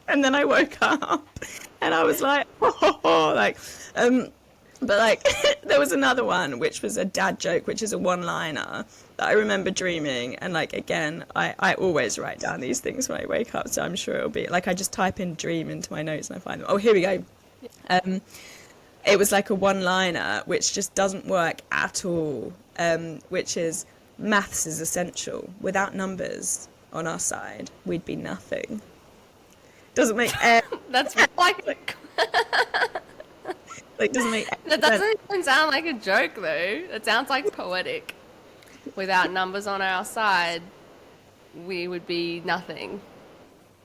and then I woke up, and I was like, like, But like, there was another one which was a dad joke, which is a one-liner that I remember dreaming. And like, again, I always write down these things when I wake up, so I'm sure it'll be like I just type in dream into my notes and I find them. Oh, here we go. Um, it was like a one-liner which just doesn't work at all. Which is maths is essential. Without numbers on our side, we'd be nothing. Doesn't make any That's like, like doesn't make that any sense. doesn't even sound like a joke though. It sounds like poetic. Without numbers on our side, we would be nothing.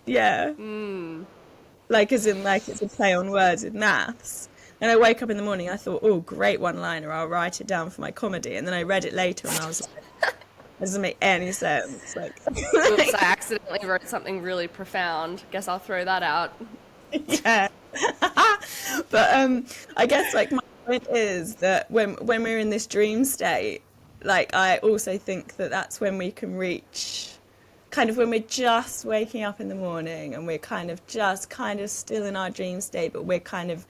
Yeah. Like as in like it's a play on words with maths. And I wake up in the morning, I thought, oh, great one-liner, I'll write it down for my comedy. And then I read it later and I was like, it doesn't make any sense. Like, Oops, I accidentally wrote something really profound. Guess I'll throw that out. yeah. But I guess like my point is that when we're in this dream state, like I also think that that's when we can reach kind of when we're just waking up in the morning and we're kind of just kind of still in our dream state, but we're kind of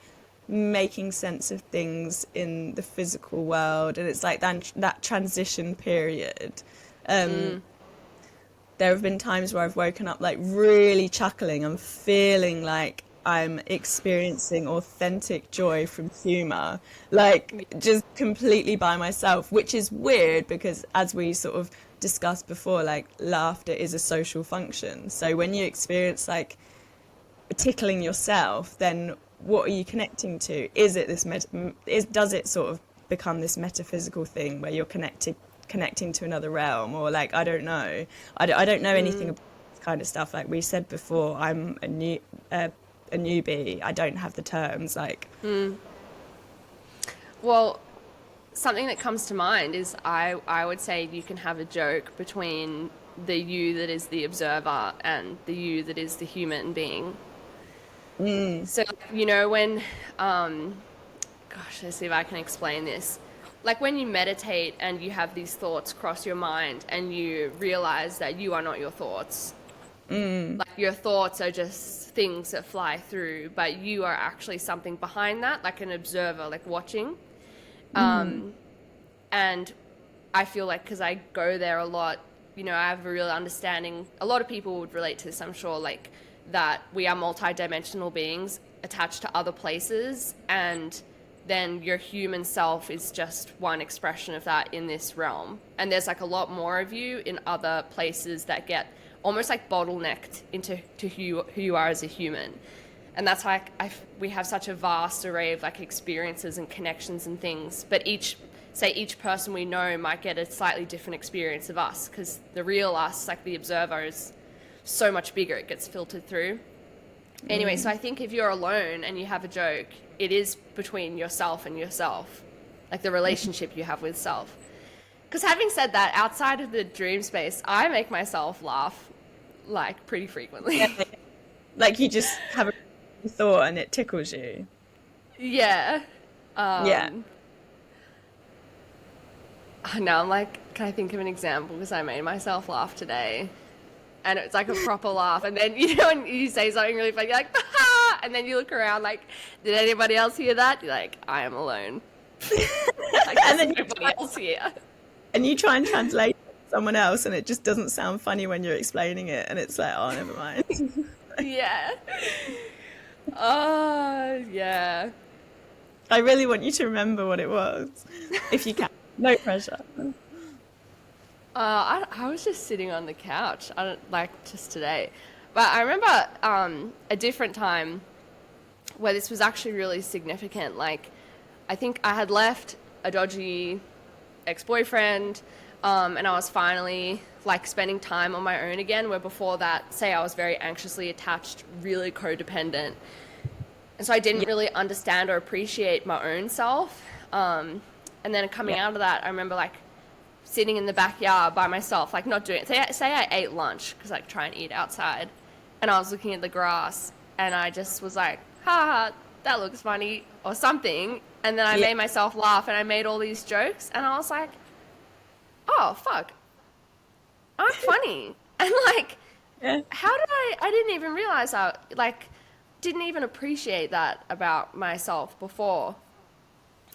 making sense of things in the physical world, and it's like that transition period. Um, there have been times where I've woken up like really chuckling and feeling like I'm experiencing authentic joy from humor, like just completely by myself, which is weird because as we sort of discussed before, like laughter is a social function. So when you experience like tickling yourself, then what are you connecting to? Is it this does it sort of become this metaphysical thing where you're connecting to another realm, or like I don't know. I don't know anything about this kind of stuff. Like we said before, I'm a newbie. I don't have the terms. Like Well, something that comes to mind is I would say you can have a joke between the you that is the observer and the you that is the human being. So, when, gosh, let's see if I can explain this. Like when you meditate and you have these thoughts cross your mind and you realize that you are not your thoughts. Like your thoughts are just things that fly through, but you are actually something behind that, like an observer, like watching. And I feel like because I go there a lot, I have a real understanding. A lot of people would relate to this, I'm sure, like that we are multi-dimensional beings attached to other places, and then your human self is just one expression of that in this realm. And there's like a lot more of you in other places that get almost like bottlenecked into who you are as a human. And that's why we have such a vast array of like experiences and connections and things. But each person we know might get a slightly different experience of us, because the real us, like the observer, is so much bigger. It gets filtered through. Anyway, so I think if you're alone and you have a joke, it is between yourself and yourself, like the relationship you have with self. Because having said that, outside of the dream space, I make myself laugh like pretty frequently. yeah, like you just have a thought and it tickles you. Yeah. Yeah. Now I'm like, can I think of an example? Because I made myself laugh today. And it's like a proper laugh. And then, and you say something really funny, you're like, ha! And then you look around like, did anybody else hear that? You're like, I am alone. Like, And then nobody else here. and you try and translate it to someone else and it just doesn't sound funny when you're explaining it, and it's like, oh, never mind. Yeah. Oh, yeah. I really want you to remember what it was, if you can. No pressure. I was just sitting on the couch. I don't like just today, but I remember a different time where this was actually really significant. Like, I think I had left a dodgy ex-boyfriend, and I was finally like spending time on my own again. Where before that, say I was very anxiously attached, really codependent, and so I didn't really understand or appreciate my own self. And then coming out of that, I remember like sitting in the backyard by myself, like not doing it. Say I ate lunch, because I like, try and eat outside, and I was looking at the grass, and I just was like, ha, that looks funny, or something. And then I made myself laugh, and I made all these jokes, and I was like, oh, fuck, I'm funny. And like, how did I didn't even realize didn't even appreciate that about myself before.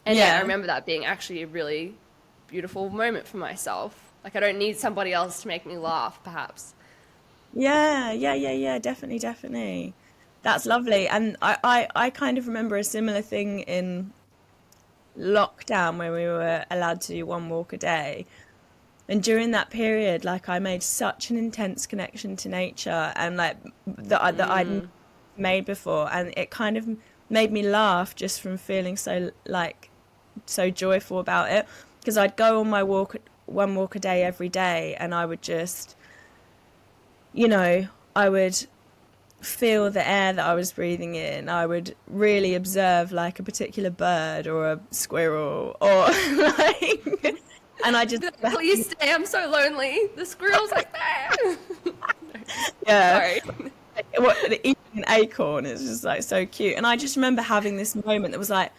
And yeah, I Yeah. remember that being actually a really beautiful moment for myself. Like I don't need somebody else to make me laugh, perhaps. Yeah, yeah, yeah, yeah, definitely, definitely. That's lovely. And I kind of remember a similar thing in lockdown when we were allowed to do one walk a day. And during that period, like I made such an intense connection to nature and like that I'd never made before. And it kind of made me laugh just from feeling so like so joyful about it. Because I'd go on my walk, one walk a day every day, and I would just, I would feel the air that I was breathing in. I would really observe like a particular bird or a squirrel or like, and I just, Please stay, I'm so lonely. The squirrel's like there. yeah, Sorry. even an acorn is just like so cute. And I just remember having this moment that was like,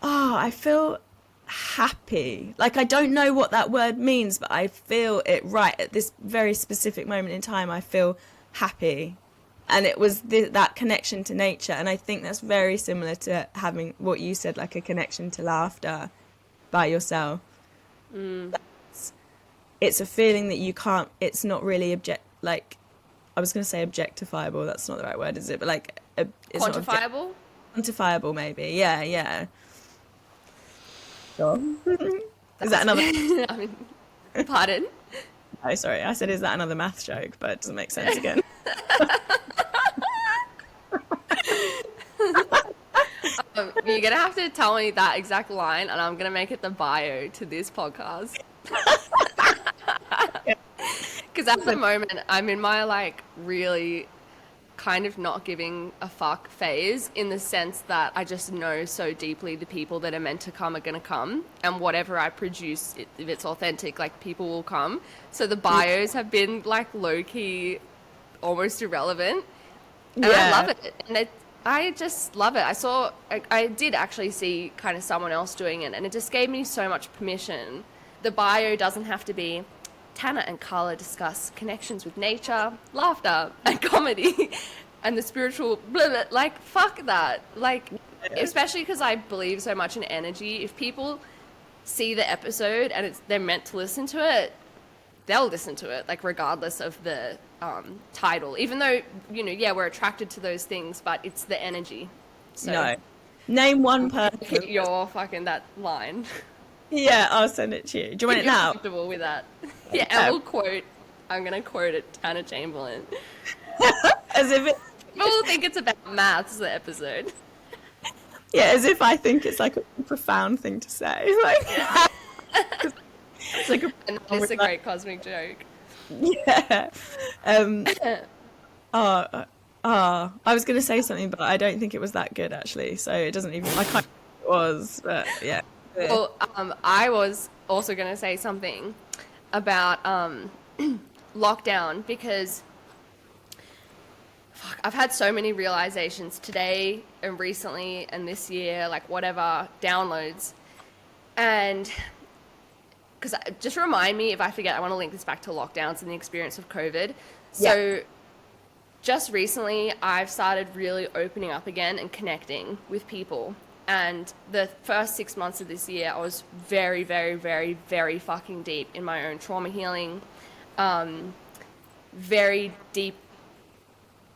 oh, I feel happy. Like I don't know what that word means, but I feel it right at this very specific moment in time. I feel happy. And it was that connection to nature. And I think that's very similar to having what you said, like a connection to laughter by yourself. It's a feeling that you can't, it's not really like, I was going to say objectifiable. That's not the right word, is it? But like, it's not Quantifiable? quantifiable, maybe. Yeah, yeah. Sure. Is that That's another? I mean, pardon? Oh, sorry. I said, is that another math joke? But it doesn't make sense again. You're gonna have to tell me that exact line, and I'm gonna make it the bio to this podcast. Because at the moment, I'm in my like really kind of not giving a fuck phase in the sense that I just know so deeply the people that are meant to come are going to come, and whatever I produce, if it's authentic, like people will come. So the bios have been like low key, almost irrelevant, and I Yeah. love it. I just love it. I did actually see kind of someone else doing it, and it just gave me so much permission. The bio doesn't have to be Tanna and Karla discuss connections with nature, laughter, and comedy, and the spiritual blah, blah. Like, fuck that. Like, especially because I believe so much in energy. If people see the episode and they're meant to listen to it, they'll listen to it, like, regardless of the title. Even though, yeah, we're attracted to those things, but it's the energy. So, No. Name one hit person. your fucking that line. Yeah, I'll send it to you. Do you want If it you're now? comfortable with that. Yeah, and we'll quote, I'm going to quote it, Tanna Chamberlain. As if it, People think it's about maths, the episode. yeah, as if I think it's like a profound thing to say. Like, it's like a, And it's a great cosmic joke. yeah. Um, I was going to say something, but I don't think it was that good actually. So it doesn't even, I can't remember what it was, but yeah. Well, I was also going to say something about lockdown because fuck, I've had so many realizations today and recently and this year, like whatever, downloads. And because just remind me if I forget, I want to link this back to lockdowns and the experience of COVID. So just recently, I've started really opening up again and connecting with people. And the first 6 months of this year, I was very, very, very, very fucking deep in my own trauma healing, very deep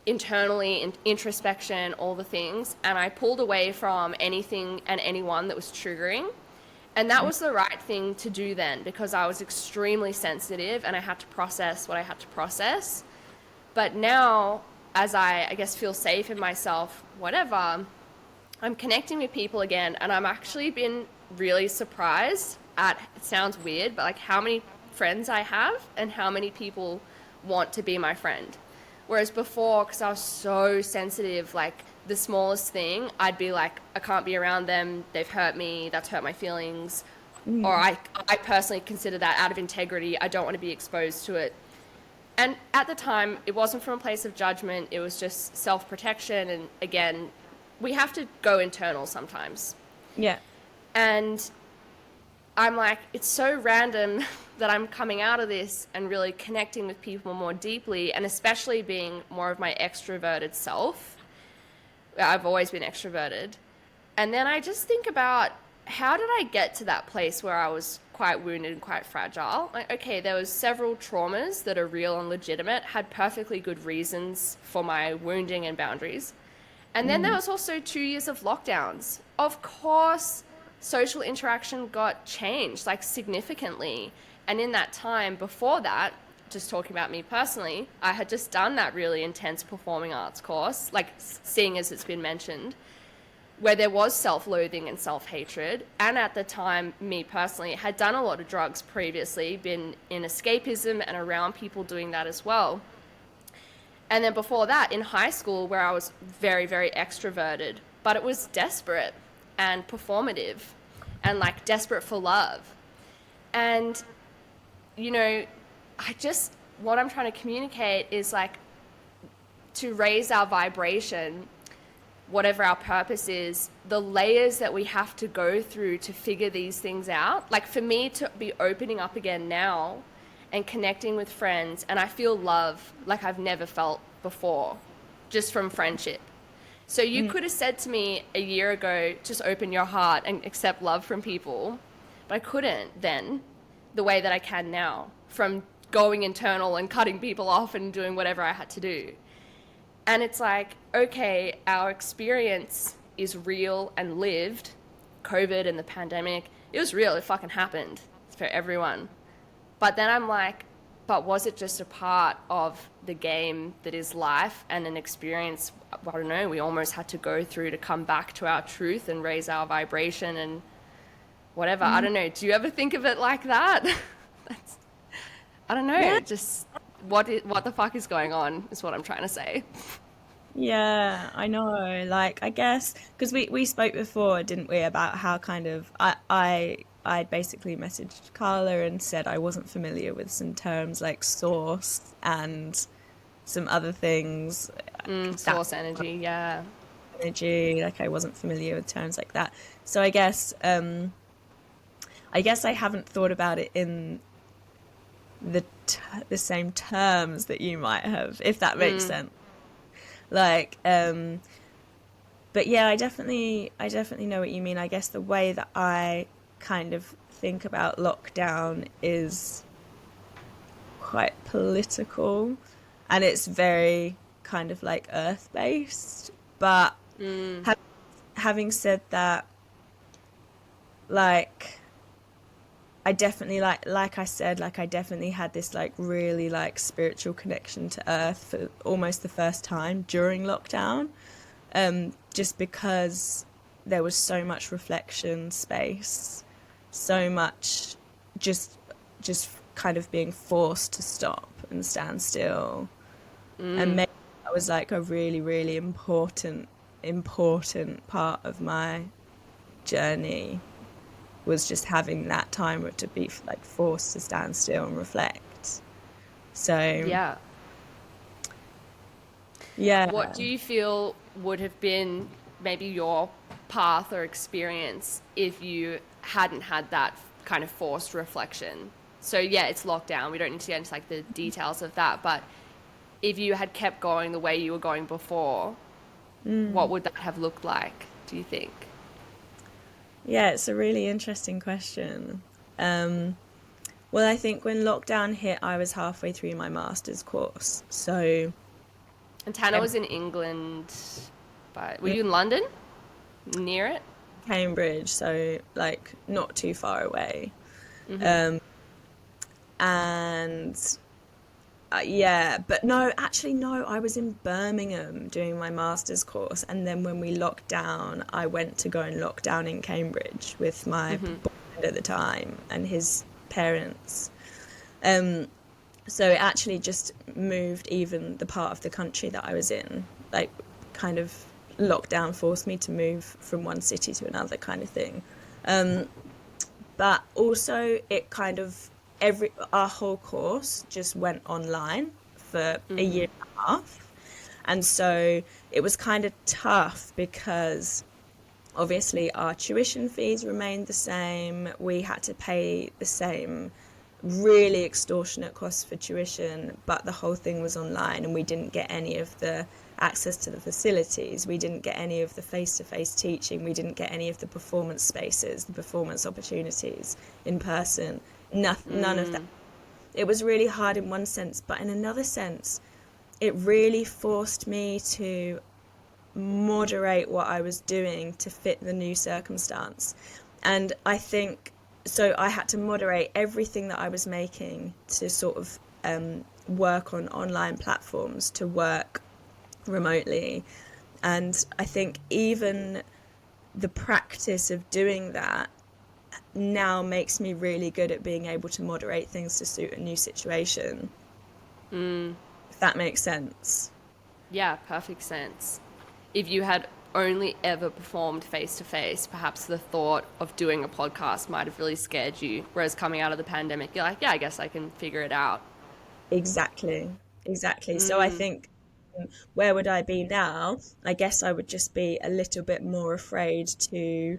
internally in introspection, all the things. And I pulled away from anything and anyone that was triggering. And that was the right thing to do then because I was extremely sensitive and I had to process what I had to process. But now, as I guess, feel safe in myself, whatever, I'm connecting with people again, and I'm actually been really surprised at, it sounds weird, but like how many friends I have and how many people want to be my friend. Whereas before, because I was so sensitive, like the smallest thing, I'd be like, I can't be around them, they've hurt me, that's hurt my feelings. Or I personally consider that out of integrity, I don't want to be exposed to it. And at the time, it wasn't from a place of judgment, it was just self-protection, and again, we have to go internal sometimes. Yeah. And I'm like, it's so random that I'm coming out of this and really connecting with people more deeply, and especially being more of my extroverted self. I've always been extroverted. And then I just think about how did I get to that place where I was quite wounded and quite fragile? Like, okay, there was several traumas that are real and legitimate, had perfectly good reasons for my wounding and boundaries. And then there Mm, was also 2 years of lockdowns. Of course, social interaction got changed, like significantly. And in that time before that, just talking about me personally, I had just done that really intense performing arts course, like seeing as it's been mentioned, where there was self-loathing and self-hatred. And at the time, me personally had done a lot of drugs previously, been in escapism and around people doing that as well. And then before that, in high school, where I was very, very extroverted, but it was desperate and performative and like desperate for love. And, you know, what I'm trying to communicate is like to raise our vibration, whatever our purpose is, the layers that we have to go through to figure these things out. Like for me to be opening up again now and connecting with friends, and I feel love like I've never felt before, just from friendship. So you mm, could have said to me a year ago, just open your heart and accept love from people, but I couldn't then the way that I can now from going internal and cutting people off and doing whatever I had to do. And it's like, okay, our experience is real and lived. COVID and the pandemic, it was real. It fucking happened for everyone. But then I'm like, but was it just a part of the game that is life and an experience? I don't know. We almost had to go through to come back to our truth and raise our vibration and whatever. I mm. don't know. Do you ever think of it like that? That's, I don't Yeah, know. Just what the fuck is going on is what I'm trying to say. yeah, I know. Like, I guess because we spoke before, didn't we, about how kind of I basically messaged Karla and said I wasn't familiar with some terms like source and some other things, that Source energy, yeah. energy. Like, I wasn't familiar with terms like that. So I guess I haven't thought about it in the same terms that you might have, if that makes sense. Like, but yeah, I definitely know what you mean. I guess the way that I kind of think about lockdown is quite political, and it's very kind of like earth based. But ha having said that, like I definitely like I said, like I definitely had this like really like spiritual connection to earth for almost the first time during lockdown, just because there was so much reflection space, so much just just kind of being forced to stop and stand still. And maybe that was like a really, really important part of my journey, was just having that time to be like forced to stand still and reflect. So Yeah. What yeah. do you feel would have been maybe your path or experience if you hadn't had that kind of forced reflection? So yeah, it's lockdown. We don't need to get into like the details of that, but if you had kept going the way you were going before, what would that have looked like, do you think? Yeah, it's a really interesting question. Um, well, I think when lockdown hit, I was halfway through my master's course. So, And Tanna ev- was in England, but were you in London? Near it? Cambridge, so like not too far away. Mm-hmm. And yeah, but no, actually, no, I was in Birmingham doing my master's course. And then when we locked down, I went to go and lock down in Cambridge with my Mm-hmm. boyfriend at the time and his parents. Um, so it actually just moved even the part of the country that I was in, like kind of lockdown forced me to move from one city to another kind of thing. But also it kind of every our whole course just went online for a Mm-hmm. year and a half. And so it was kind of tough because obviously our tuition fees remained the same. We had to pay the same really extortionate costs for tuition, but the whole thing was online and we didn't get any of the access to the facilities. We didn't get any of the face-to-face teaching. We didn't get any of the performance spaces, the performance opportunities in person. None of that. It was really hard in one sense, but in another sense, it really forced me to moderate what I was doing to fit the new circumstance. And I think so I had to moderate everything that I was making to sort of work on online platforms, to work remotely. And I think even the practice of doing that now makes me really good at being able to moderate things to suit a new situation. If that makes sense. Yeah, perfect sense. If you had only ever performed face to face, perhaps the thought of doing a podcast might have really scared you. Whereas coming out of the pandemic, you're like, yeah, I guess I can figure it out. Exactly. So I think, where would I be now? I guess I would just be a little bit more afraid to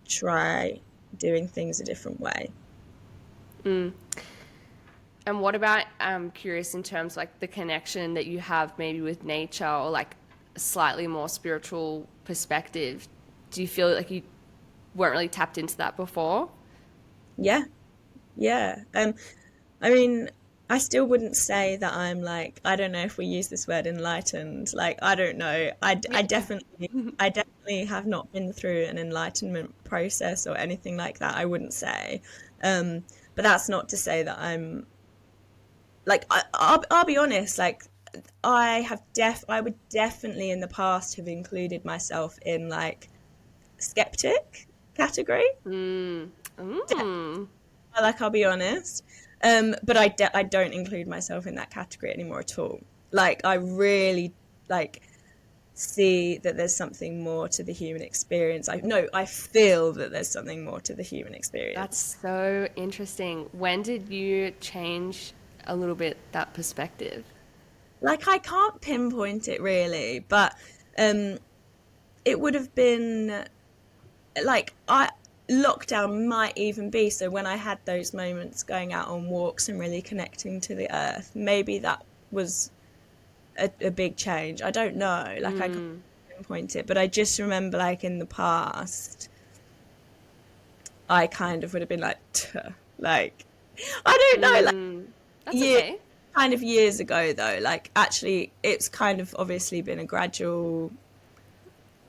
try doing things a different way. And what about, I'm curious in terms of like the connection that you have maybe with nature or like a slightly more spiritual perspective? Do you feel like you weren't really tapped into that before? Yeah, yeah. I mean, I still wouldn't say that I'm like, I don't know if we use this word enlightened. Like, I don't know. Yeah. I definitely have not been through an enlightenment process or anything like that. I wouldn't say. But that's not to say that I'm like, I'll be honest, like, I would definitely in the past have included myself in like skeptic category. Mm. Like, I'll be honest. But I don't include myself in that category anymore at all. Like, I really like see that there's something more to the human experience. I feel that there's something more to the human That's experience. so interesting. When did you change a little bit that perspective? Like, I can't pinpoint it really, but um, it would have been like I lockdown might even be so when I had those moments going out on walks and really connecting to the earth. Maybe that was a big change. I don't know. Like, I can't pinpoint it, but I just remember like in the past, I kind of would have been like, "Tuh," like I don't know, like That's years, okay. kind of years ago though. Like, actually, it's kind of obviously been a gradual.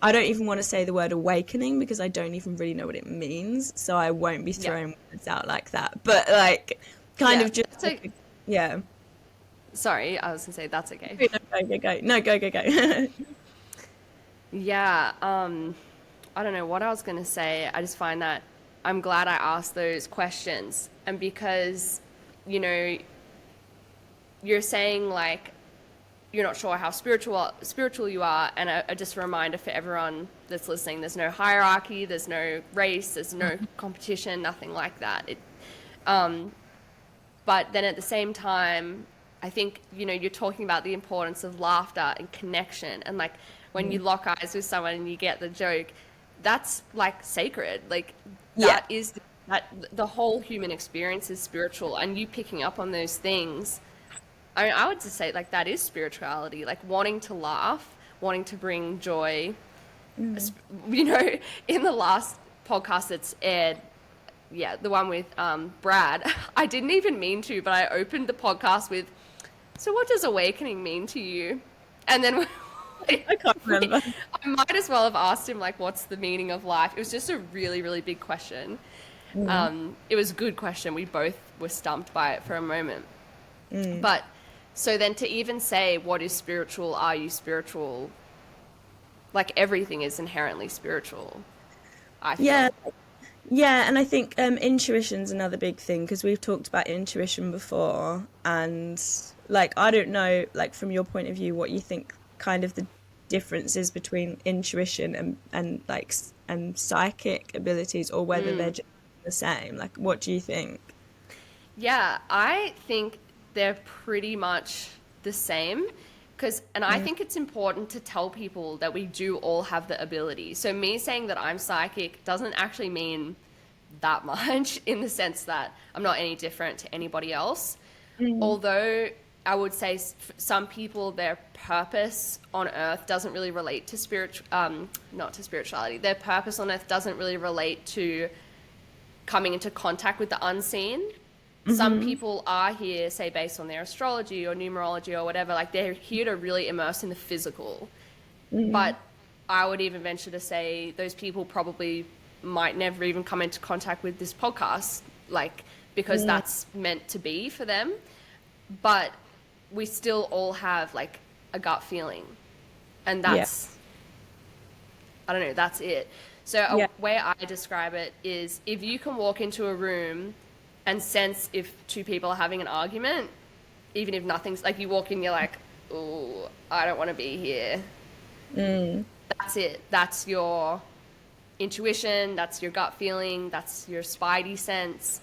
I don't even want to say the word awakening because I don't even really know what it means, so I won't be Yeah. throwing words out like that. But like, kind Yeah. of just That's a, yeah. sorry, I was gonna say that's okay. No, go. No, go. Yeah, I don't know what I was gonna say. I just find that I'm glad I asked those questions. And because, you know, you're saying like you're not sure how spiritual you are, and just a reminder for everyone that's listening, there's no hierarchy, there's no race, there's no competition, nothing like that. But then at the same time, I think, you're talking about the importance of laughter and connection. And like when you lock eyes with someone and you get the joke, that's like sacred. Like Yeah. that the whole human experience is spiritual. And you picking up on those things, I would just say like that is spirituality, like wanting to laugh, wanting to bring joy. You know, in the last podcast that's aired, yeah, the one with Brad, I didn't even mean to, but I opened the podcast with, so what does awakening mean to you? And then I can't remember. I might as well have asked him, like, what's the meaning of life? It was just a really, really big question. It was a good question. We both were stumped by it for a moment. But so then to even say, what is spiritual? Are you spiritual? Like everything is inherently spiritual, I Yeah, feel. yeah, and I think intuition's another big thing because we've talked about intuition before, and like, I don't know, like, from your point of view, what you think kind of the differences between intuition and like and psychic abilities, or whether they're just the same. Like, what do you think? Yeah, I think they're pretty much the same. And I think it's important to tell people that we do all have the ability. So me saying that I'm psychic doesn't actually mean that much in the sense that I'm not any different to anybody else. Mm. although I would say some people, their purpose on earth doesn't really relate to not to spirituality. Their purpose on earth doesn't really relate to coming into contact with the unseen. Some Mm-hmm. people are here, say, based on their astrology or numerology or whatever, like they're here to really immerse in the physical. Mm. But I would even venture to say those people probably might never even come into contact with this podcast, like, because Mm. that's meant to be for them. But we still all have like a gut feeling, and Yeah. that's, I don't know, that's it. So Yeah. a way I describe it is if you can walk into a room and sense if two people are having an argument, even if nothing's, like, you walk in, you're like, oh, I don't want to be here. Mm. That's it. That's your intuition, that's your gut feeling, that's your spidey sense.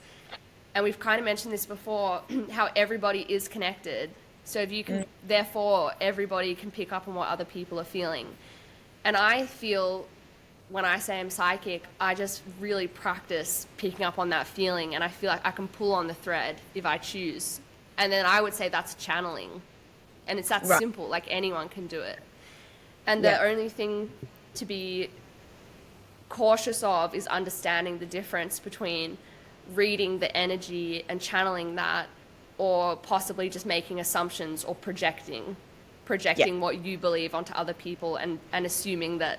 And we've kind of mentioned this before, how everybody is connected. So if you can, Mm. therefore, everybody can pick up on what other people are feeling. And I feel when I say I'm psychic, I just really practice picking up on that feeling, and I feel like I can pull on the thread if I choose. And then I would say that's channeling. And it's that Right. simple, like anyone can do it. And Yeah. the only thing to be cautious of is understanding the difference between reading the energy and channeling that, or possibly just making assumptions or Yeah. projecting what you believe onto other people, and assuming that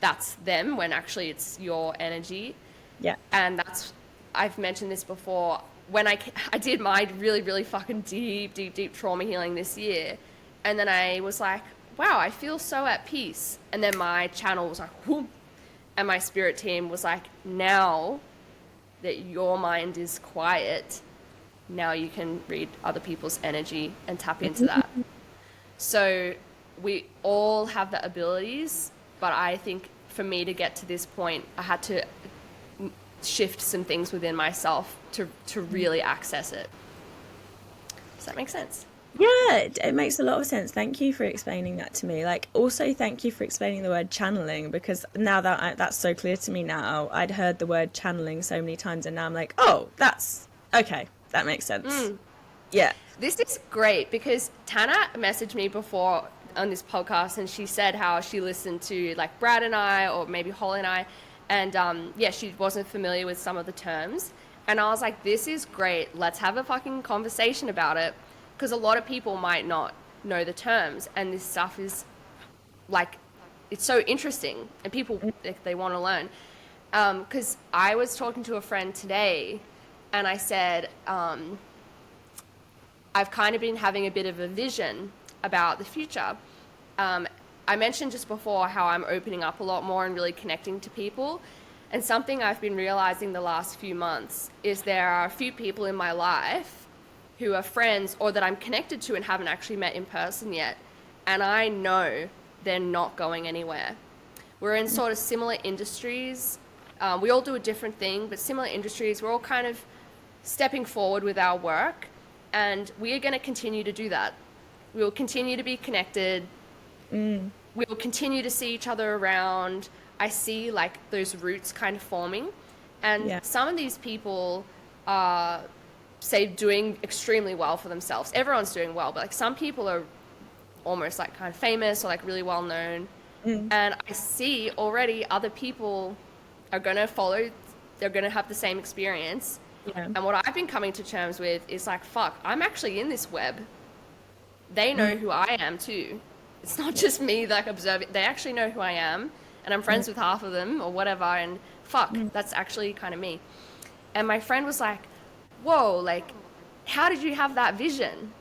that's them when actually it's your energy. Yeah. And that's, I've mentioned this before, when I did my really, really fucking deep trauma healing this year, and then I was like, wow, I feel so at peace. And then my channel was like, whoop, and my spirit team was like, now that your mind is quiet, now you can read other people's energy and tap into that. So we all have the abilities, but I think for me to get to this point, I had to shift some things within myself to really access it. Does that make sense? Yeah, it makes a lot of sense. Thank you for explaining that to me. Like, also thank you for explaining the word channeling, because now that that's so clear to me now. I'd heard the word channeling so many times, and now I'm like, oh, that's okay. That makes sense. Yeah. This is great because Tanna messaged me before on this podcast, and she said how she listened to like Brad and I, or maybe Holly and I, and yeah, she wasn't familiar with some of the terms. And I was like, this is great. Let's have a fucking conversation about it, because a lot of people might not know the terms, and this stuff is like, it's so interesting, and people, if they want to learn. Because I was talking to a friend today, and I said, I've kind of been having a bit of a vision about the future. I mentioned just before how I'm opening up a lot more and really connecting to people. And something I've been realizing the last few months is there are a few people in my life who are friends, or that I'm connected to and haven't actually met in person yet. And I know they're not going anywhere. We're in sort of similar industries. We all do a different thing, but similar industries. We're all kind of stepping forward with our work, and we are going to continue to do that. We will continue to be connected. We will continue to see each other around. I see like those roots kind of forming, and Yeah. some of these people are, say, doing extremely well for themselves. Everyone's doing well, but like some people are almost like kind of famous or like really well known. And I see already other people are going to follow, they're going to have the same experience. Yeah. And what I've been coming to terms with is like, fuck, I'm actually in this web. They know who I am too. It's not just me like observing. They actually know who I am, and I'm friends with half of them or whatever. And fuck, that's actually kind of me. And my friend was like, whoa, like, how did you have that vision?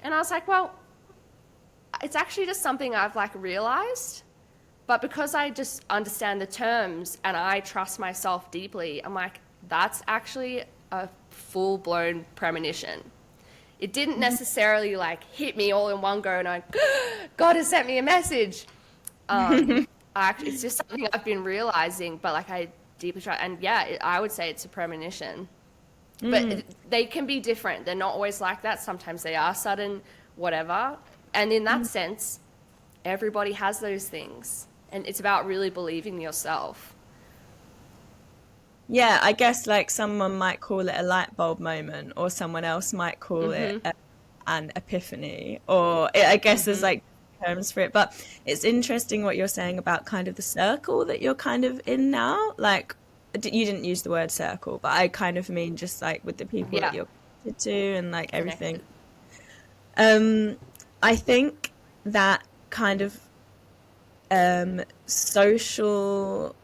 And I was like, well, it's actually just something I've like realized. But because I just understand the terms and I trust myself deeply, I'm like, that's actually a full blown premonition. It didn't necessarily like hit me all in one go and I, God has sent me a message. It's just something I've been realizing, but like I deeply try. And yeah, I would say it's a premonition. But they can be different. They're not always like that. Sometimes they are sudden, whatever. And in that sense, everybody has those things. And it's about really believing yourself. Yeah, I guess like someone might call it a light bulb moment, or someone else might call it Mm-hmm. an epiphany, or I guess there's Mm-hmm. like terms for it. But it's interesting what you're saying about kind of the circle that you're kind of in now. Like, you didn't use the word circle, but I kind of mean just like with the people that Yeah, you're connected to and like everything. connected. Um, I think that kind of social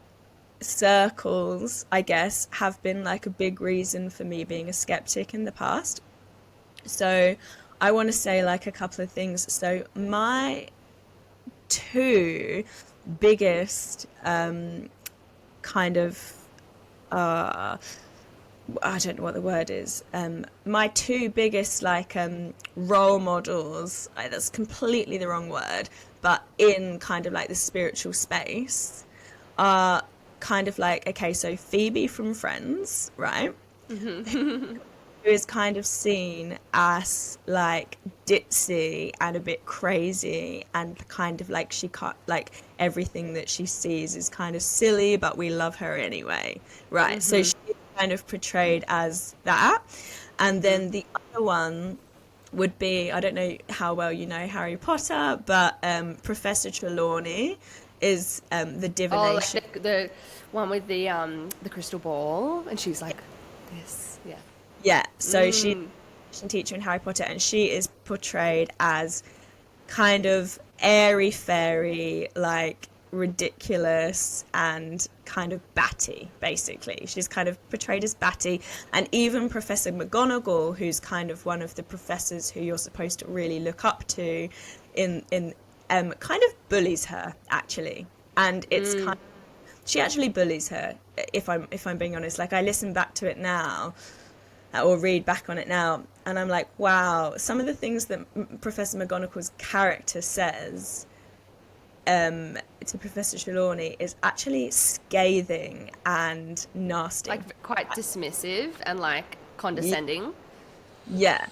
circles, I guess, have been like a big reason for me being a skeptic in the past. So I want to say like a couple of things. So my two biggest kind of uh I don't know what the word is. My two biggest like role models. That's completely the wrong word, but in kind of like the spiritual space, are kind of like, okay, so Phoebe from Friends, right? Mm-hmm. Who is kind of seen as like ditzy and a bit crazy, and kind of like she can't, like everything that she sees is kind of silly, but we love her anyway, right? So Mm-hmm. she's kind of portrayed as that. And Mm-hmm. then the other one would be, I don't know how well you know Harry Potter, but Professor Trelawney is the Oh, divination. like the one with the crystal ball, and she's like this. Yeah. Yeah, so she's Mm. a teacher in Harry Potter, and she is portrayed as kind of airy fairy, like ridiculous and kind of batty, basically. She's kind of portrayed as batty. And even Professor McGonagall, who's kind of one of the professors who you're supposed to really look up to in kind of bullies her, actually. And it's kind Mm. of, she actually bullies her, if I'm being honest. Like, I listen back to it now, or read back on it now, and I'm like, wow, some of the things that Professor McGonagall's character says to Professor Trelawney is actually scathing and nasty. Like quite dismissive and like condescending. Yeah.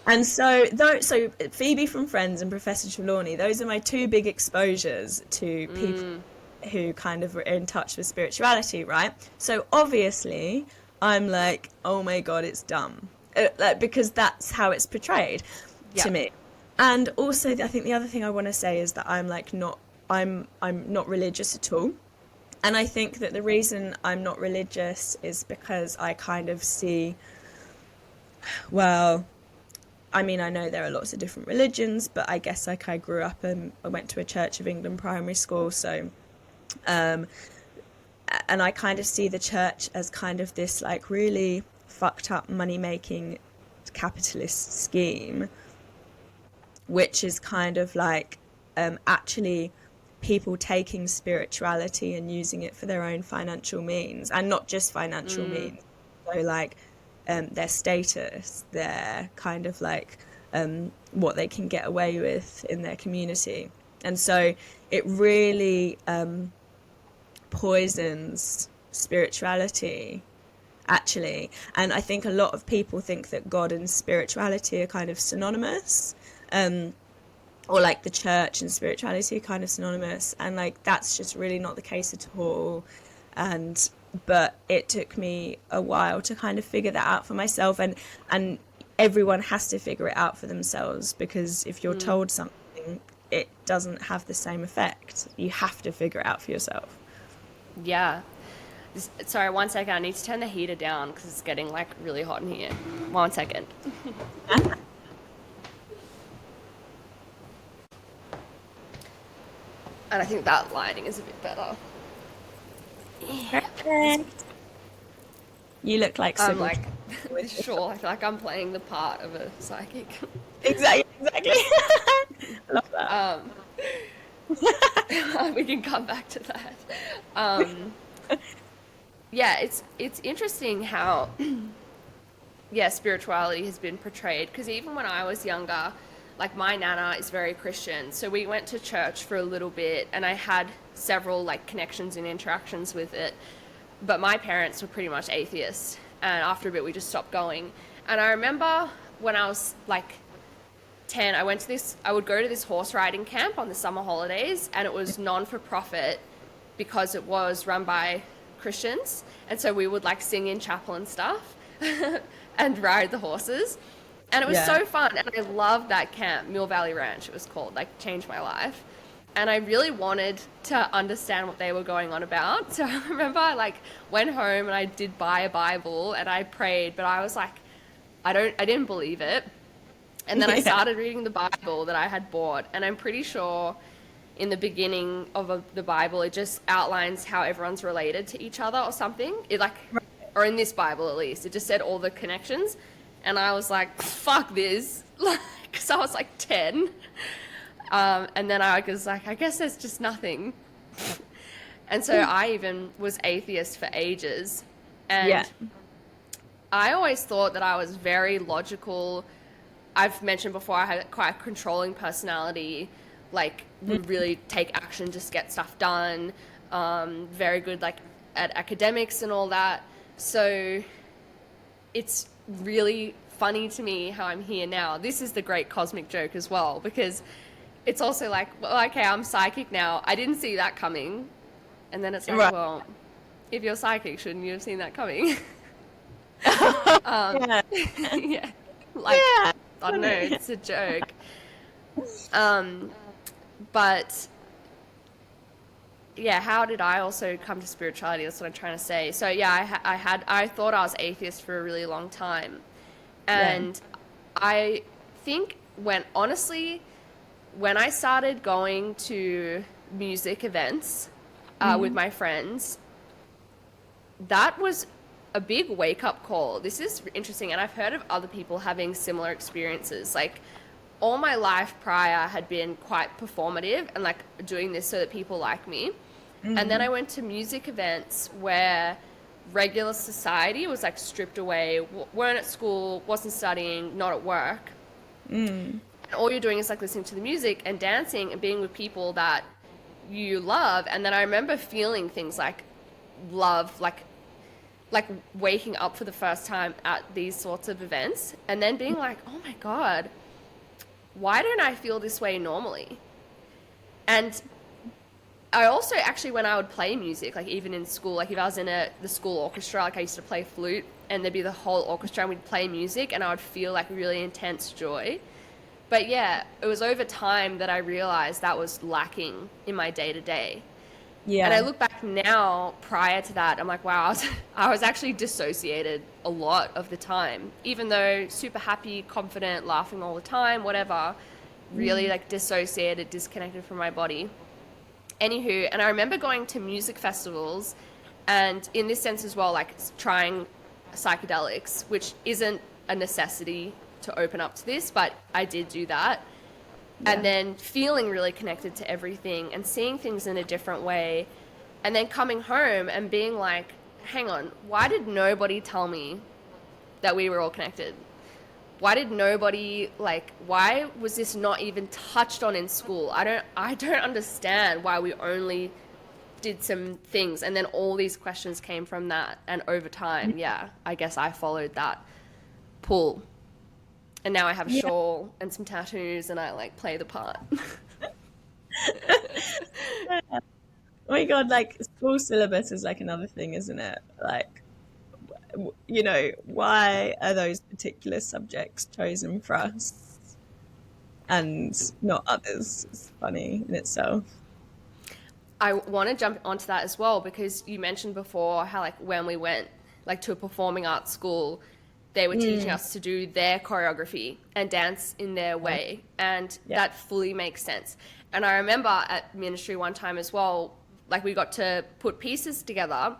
And so, though, so Phoebe from Friends and Professor Trelawney, those are my two big exposures to people Mm. who kind of were in touch with spirituality, right? So obviously, I'm like, oh my god, it's dumb, like, because that's how it's portrayed to Yeah. me. And also, I think the other thing I want to say is that I'm like not, I'm not religious at all. And I think that the reason I'm not religious is because I kind of see, well, I mean, I know there are lots of different religions, but I guess like I grew up and I went to a Church of England primary school, so um, and I kind of see the church as kind of this like really fucked up money making capitalist scheme, which is kind of like actually people taking spirituality and using it for their own financial means, and not just financial Mm. means. So like their status, their kind of like what they can get away with in their community. And so it really poisons spirituality, actually. And I think a lot of people think that God and spirituality are kind of synonymous, um, or like the church and spirituality are kind of synonymous. And like that's just really not the case at all. And but it took me a while to kind of figure that out for myself, and everyone has to figure it out for themselves, because if you're Mm. told something, it doesn't have the same effect. You have to figure it out for yourself. Yeah. Sorry, 1 second. I need to turn the heater down because it's getting like really hot in here. 1 second. And I think that lighting is a bit better. Perfect. You look like I'm Sybil like, with the shot. sure, I feel like I'm playing the part of a psychic. Exactly, exactly. Love that. Um, we can come back to that. Um, yeah, it's interesting how yeah, spirituality has been portrayed. Because even when I was younger, like my nana is very Christian, so we went to church for a little bit, and I had several like connections and interactions with it. But my parents were pretty much atheists, and after a bit, we just stopped going. And I remember when I was like 10, I went to this. I would go to this horse riding camp on the summer holidays, and it was non for profit because it was run by Christians, and so we would like sing in chapel and stuff and ride the horses. And it was Yeah. so fun. And I loved that camp, Mill Valley Ranch, it was called, like, changed my life. And I really wanted to understand what they were going on about. So I remember I like went home and I did buy a Bible and I prayed, but I was like, I didn't believe it. And then I Yeah. started reading the Bible that I had bought, and I'm pretty sure in the beginning of the Bible, it just outlines how everyone's related to each other or something. It like, or in this Bible at least, it just said all the connections. And I was like, fuck this. Like, because I was like 10. And then I was like, I guess there's just nothing. And so I even was atheist for ages. And Yeah. I always thought that I was very logical. I've mentioned before I had quite a controlling personality, like would really take action, just get stuff done. Very good like at academics and all that. So it's really funny to me how I'm here now. This is the great cosmic joke as well, because it's also like, well, okay, I'm psychic now. I didn't see that coming. And then it's like, Right. well, if you're psychic, shouldn't you have seen that coming? Yeah. Yeah. Like, Yeah. I don't know, Funny. it's a joke. But yeah, how did I also come to spirituality? That's what I'm trying to say. So yeah, I thought I was atheist for a really long time. And I think honestly, when I started going to music events with my friends, that was a big wake up call. This is interesting, and I've heard of other people having similar experiences. Like, all my life prior had been quite performative and like doing this so that people like me. And then I went to music events where regular society was like stripped away, weren't at school, wasn't studying, not at work. And all you're doing is like listening to the music and dancing and being with people that you love. And then I remember feeling things like love, like waking up for the first time at these sorts of events and then being like, oh my God, why don't I feel this way normally? And I also actually, when I would play music, like even in school, like if I was in the school orchestra, like I used to play flute and there'd be the whole orchestra and we'd play music and I would feel like really intense joy. But yeah, it was over time that I realized that was lacking in my day to day. Yeah. And I look back now, prior to that, I'm like, wow, I was actually dissociated a lot of the time. Even though super happy, confident, laughing all the time, whatever, really like dissociated, disconnected from my body. Anywho, and I remember going to music festivals and in this sense as well, like trying psychedelics, which isn't a necessity to open up to this, but I did do that. And then feeling really connected to everything and seeing things in a different way. And then coming home and being like, hang on, why did nobody tell me that we were all connected? Why did nobody, like, why was this not even touched on in school? I don't understand why we only did some things. And then all these questions came from that. And over time, yeah, I guess I followed that pull. And now I have a shawl and some tattoos and I like play the part. Oh my God, like school syllabus is like another thing, isn't it? Like, why are those particular subjects chosen for us and not others? It's funny in itself. I want to jump onto that as well because you mentioned before how like when we went like to a performing arts school, they were teaching us to do their choreography and dance in their way. And that fully makes sense. And I remember at ministry one time as well, like we got to put pieces together.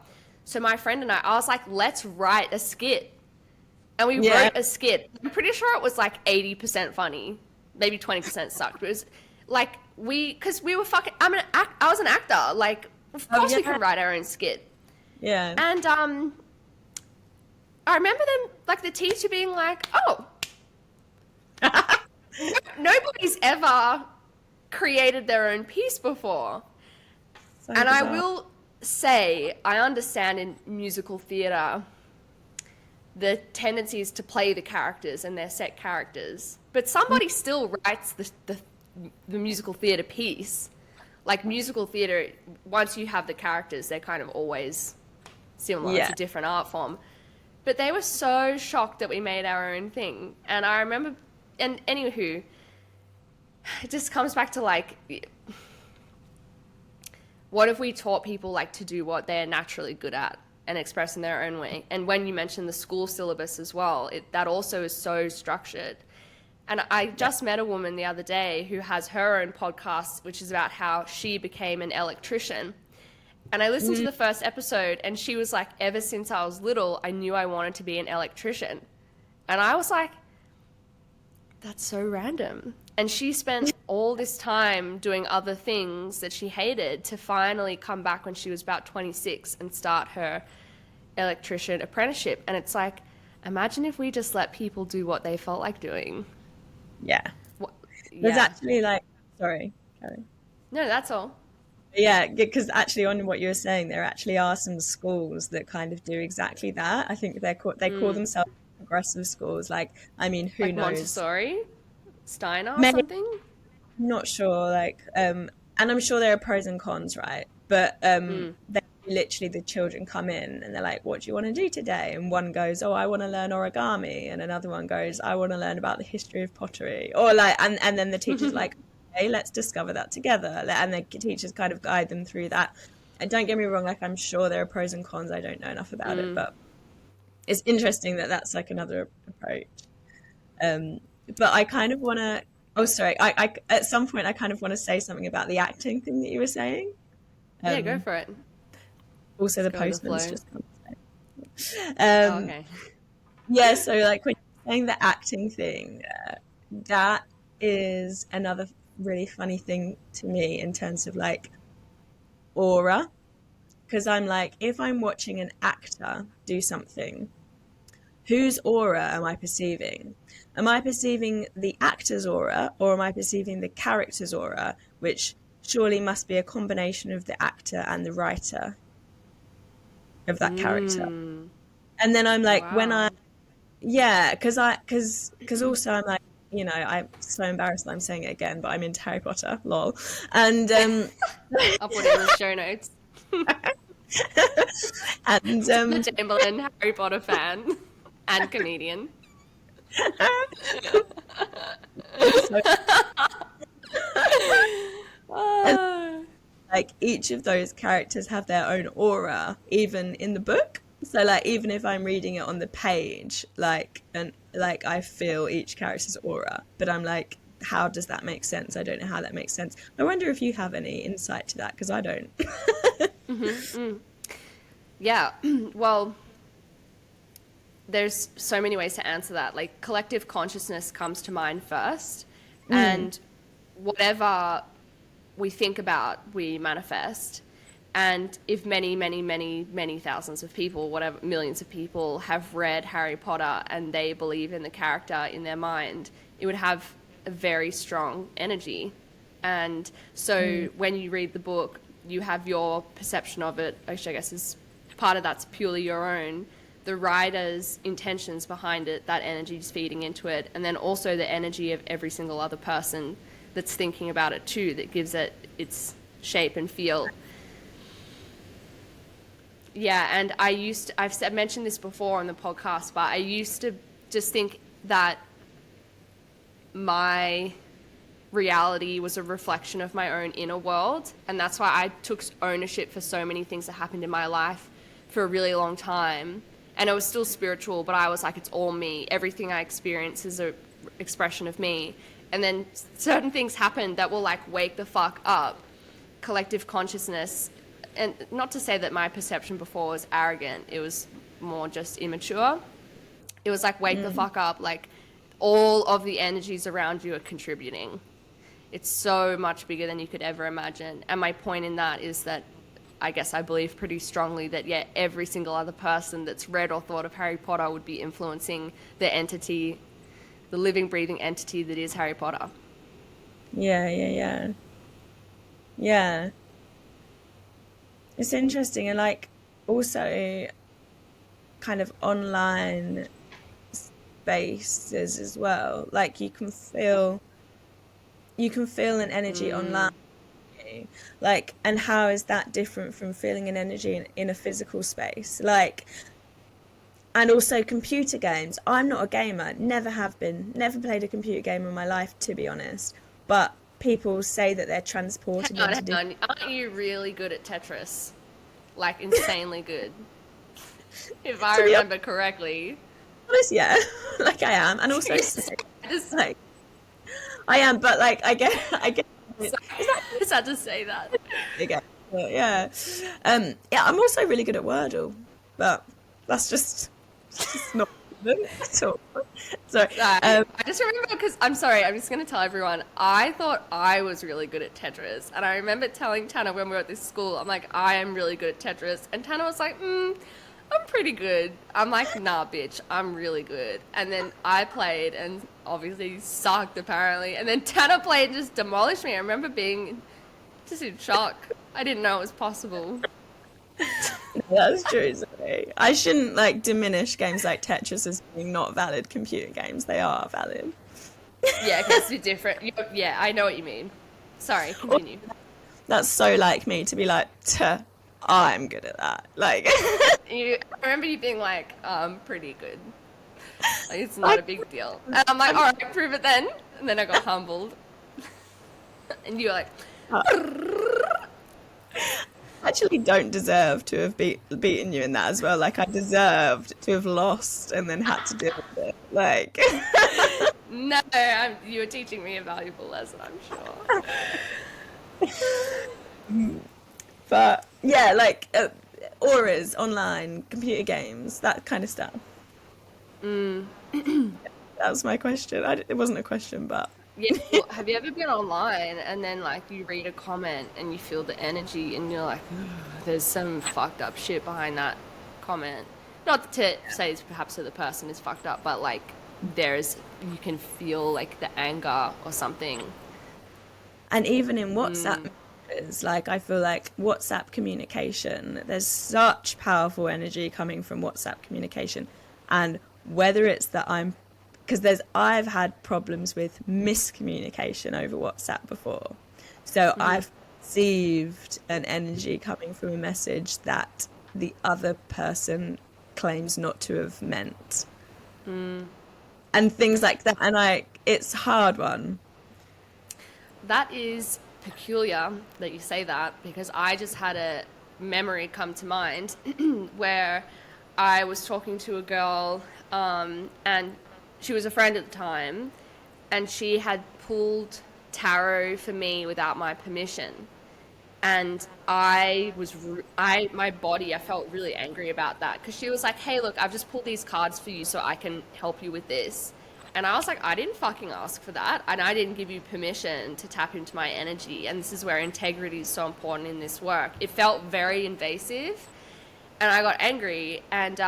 So my friend and I was like, let's write a skit. And we wrote a skit. I'm pretty sure it was like 80% funny. Maybe 20% sucked. But it was like because we were fucking, I was an actor. Like, of course we could write our own skit. Yeah. And I remember them, like the teacher being like, oh, nobody's ever created their own piece before. So and I bizarre. will say, I understand in musical theatre the tendency is to play the characters and their set characters, but somebody still writes the musical theatre piece. Like musical theatre, once you have the characters, they're kind of always similar. It's Yeah. a different art form. But they were so shocked that we made our own thing. And I remember, and anywho, it just comes back to like, what if we taught people like to do what they're naturally good at and express in their own way? And when you mentioned the school syllabus as well, that also is so structured. And I just met a woman the other day who has her own podcast, which is about how she became an electrician. And I listened to the first episode, and she was like, ever since I was little, I knew I wanted to be an electrician. And I was like, that's so random. And she spent all this time doing other things that she hated to finally come back when she was about 26 and start her electrician apprenticeship. And it's like, imagine if we just let people do what they felt like doing. Yeah. What, There's yeah. actually like, sorry. No, that's all. Yeah, because actually on what you were saying, there actually are some schools that kind of do exactly that. I think they call themselves progressive schools. Like, I mean, who Like knows? Montessori, Steiner, or Maybe, something. not sure. Like, and I'm sure there are pros and cons, right? But they literally the children come in and they're like, "What do you want to do today?" And one goes, "Oh, I want to learn origami," and another one goes, "I want to learn about the history of pottery," or like, and then the teacher's like, "Okay, let's discover that together," and the teachers kind of guide them through that. And don't get me wrong, like I'm sure there are pros and cons. I don't know enough about it, but it's interesting that that's like another approach. Um, but I kind of want to. Oh, sorry. I at some point I kind of want to say something about the acting thing that you were saying. Yeah, go Um, for it. Also, Just the go with the postman's flow. just come. Oh, Um, okay. yeah. So, like when you're saying the acting thing, that is another really funny thing to me in terms of like aura, because I'm like, if I'm watching an actor do something, whose aura am I perceiving? Am I perceiving the actor's aura or am I perceiving the character's aura, which surely must be a combination of the actor and the writer of that character? And then I'm like, when I, Wow. yeah, because also I'm like, I'm so embarrassed that I'm saying it again, but I'm into Harry Potter, lol. And I'll put it in the show notes. and Tanna Chamberlain, Harry Potter fan and comedian. so and Ah. like each of those characters have their own aura, even in the book. So like even if I'm reading it on the page, like I feel each character's aura, but I'm like, how does that make sense? I don't know how that makes sense. I wonder if you have any insight to that because I don't. Yeah. Well, there's so many ways to answer that. Like collective consciousness comes to mind first, and whatever we think about, we manifest. And if many, many, many, many thousands of people, whatever, millions of people have read Harry Potter and they believe in the character in their mind, it would have a very strong energy. And so when you read the book, you have your perception of it, which I guess is part of that's purely your own. The writer's intentions behind it, that energy is feeding into it, and then also the energy of every single other person that's thinking about it too, that gives it its shape and feel. Yeah, and I've mentioned this before on the podcast, but I used to just think that my reality was a reflection of my own inner world, and that's why I took ownership for so many things that happened in my life for a really long time. And it was still spiritual, but I was like, it's all me. Everything I experience is a expression of me. And then certain things happened that will like wake the fuck up. Collective consciousness, and not to say that my perception before was arrogant, it was more just immature. It was like wake the fuck up, like all of the energies around you are contributing. It's so much bigger than you could ever imagine. And my point in that is that I guess I believe pretty strongly that, yeah, every single other person that's read or thought of Harry Potter would be influencing the entity, the living, breathing entity that is Harry Potter. Yeah, yeah, yeah. Yeah. It's interesting and like also kind of online spaces as well. Like you can feel an energy online me? Like, and how is that different from feeling an energy in a physical space? Like, and also computer games. I'm not a gamer, never have been, never played a computer game in my life, to be honest. But people say that they're transported into Hang different. on. Aren't you really good at Tetris? Like insanely good, if I To be remember correctly. honest, yeah, like I am, and also Yes, I just like I am, but like I get. Is sorry, that I just had to say that. again? Yeah, yeah. I'm also really good at Wordle, but that's just not good at all. So, Sorry, I just remember because I'm sorry, I'm just going to tell everyone. I thought I was really good at Tetris, and I remember telling Tanna when we were at this school, I'm like, I am really good at Tetris, and Tanna was like, I'm pretty good. I'm like, nah, bitch, I'm really good. And then I played and obviously sucked apparently, and then Tanna played and just demolished me. I remember being just in shock. I didn't know it was possible. that's true. Sorry. I shouldn't like diminish games like Tetris as being not valid computer games. They are valid. Yeah, okay, it's different. Yeah, I know what you mean. Sorry, continue. That's so like me to be like, "Tuh, I'm good at that." Like, I remember you being like, pretty good. Like, it's not I, a big deal. And I'm like, all right, prove it then. And then I got humbled. And you were like, actually don't deserve to have beaten you in that as well. Like, I deserved to have lost and then had to deal with it. Like, no, you were teaching me a valuable lesson, I'm sure. but yeah, like auras, online, computer games, that kind of stuff. That was my question. It wasn't a question, but Yeah, well, have you ever been online and then like you read a comment and you feel the energy and you're like, there's some fucked up shit behind that comment. Not to say it's perhaps that the person is fucked up, but like you can feel like the anger or something. and even in WhatsApp messages, like I feel like WhatsApp communication, there's such powerful energy coming from WhatsApp communication. And whether it's that because I've had problems with miscommunication over WhatsApp before. So I've received an energy coming from a message that the other person claims not to have meant. And things like that. And it's a hard one. That is peculiar that you say that because I just had a memory come to mind where I was talking to a girl and she was a friend at the time and she had pulled tarot for me without my permission. And my body, I felt really angry about that because she was like, hey, look, I've just pulled these cards for you so I can help you with this. And I was like, I didn't fucking ask for that. And I didn't give you permission to tap into my energy. And this is where integrity is so important in this work. It felt very invasive. And I got angry. And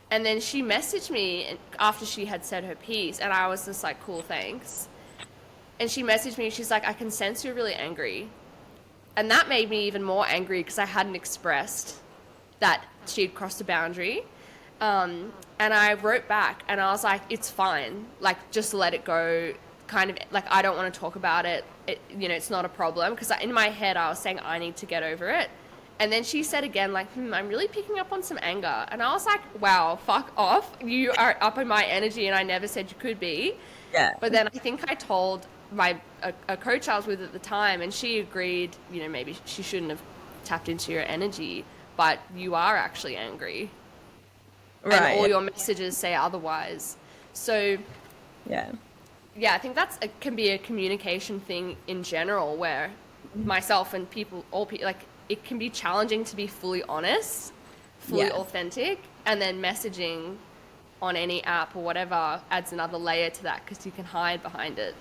then she messaged me after she had said her piece. And I was just like, cool, thanks. And she messaged me. She's like, I can sense you're really angry. And that made me even more angry because I hadn't expressed that she had crossed a boundary. And I wrote back and I was like, it's fine. Like, just let it go. Kind of like, I don't want to talk about it. It's not a problem. Because in my head, I was saying, I need to get over it. And then she said again, like, I'm really picking up on some anger. And I was like, wow, fuck off. You are up in my energy and I never said you could be. Yeah. But then I think I told a coach I was with at the time and she agreed, maybe she shouldn't have tapped into your energy, but you are actually angry. Right. And all your messages say otherwise. So, yeah. I think can be a communication thing in general where myself and like, it can be challenging to be fully honest, fully authentic, and then messaging on any app or whatever adds another layer to that because you can hide behind it.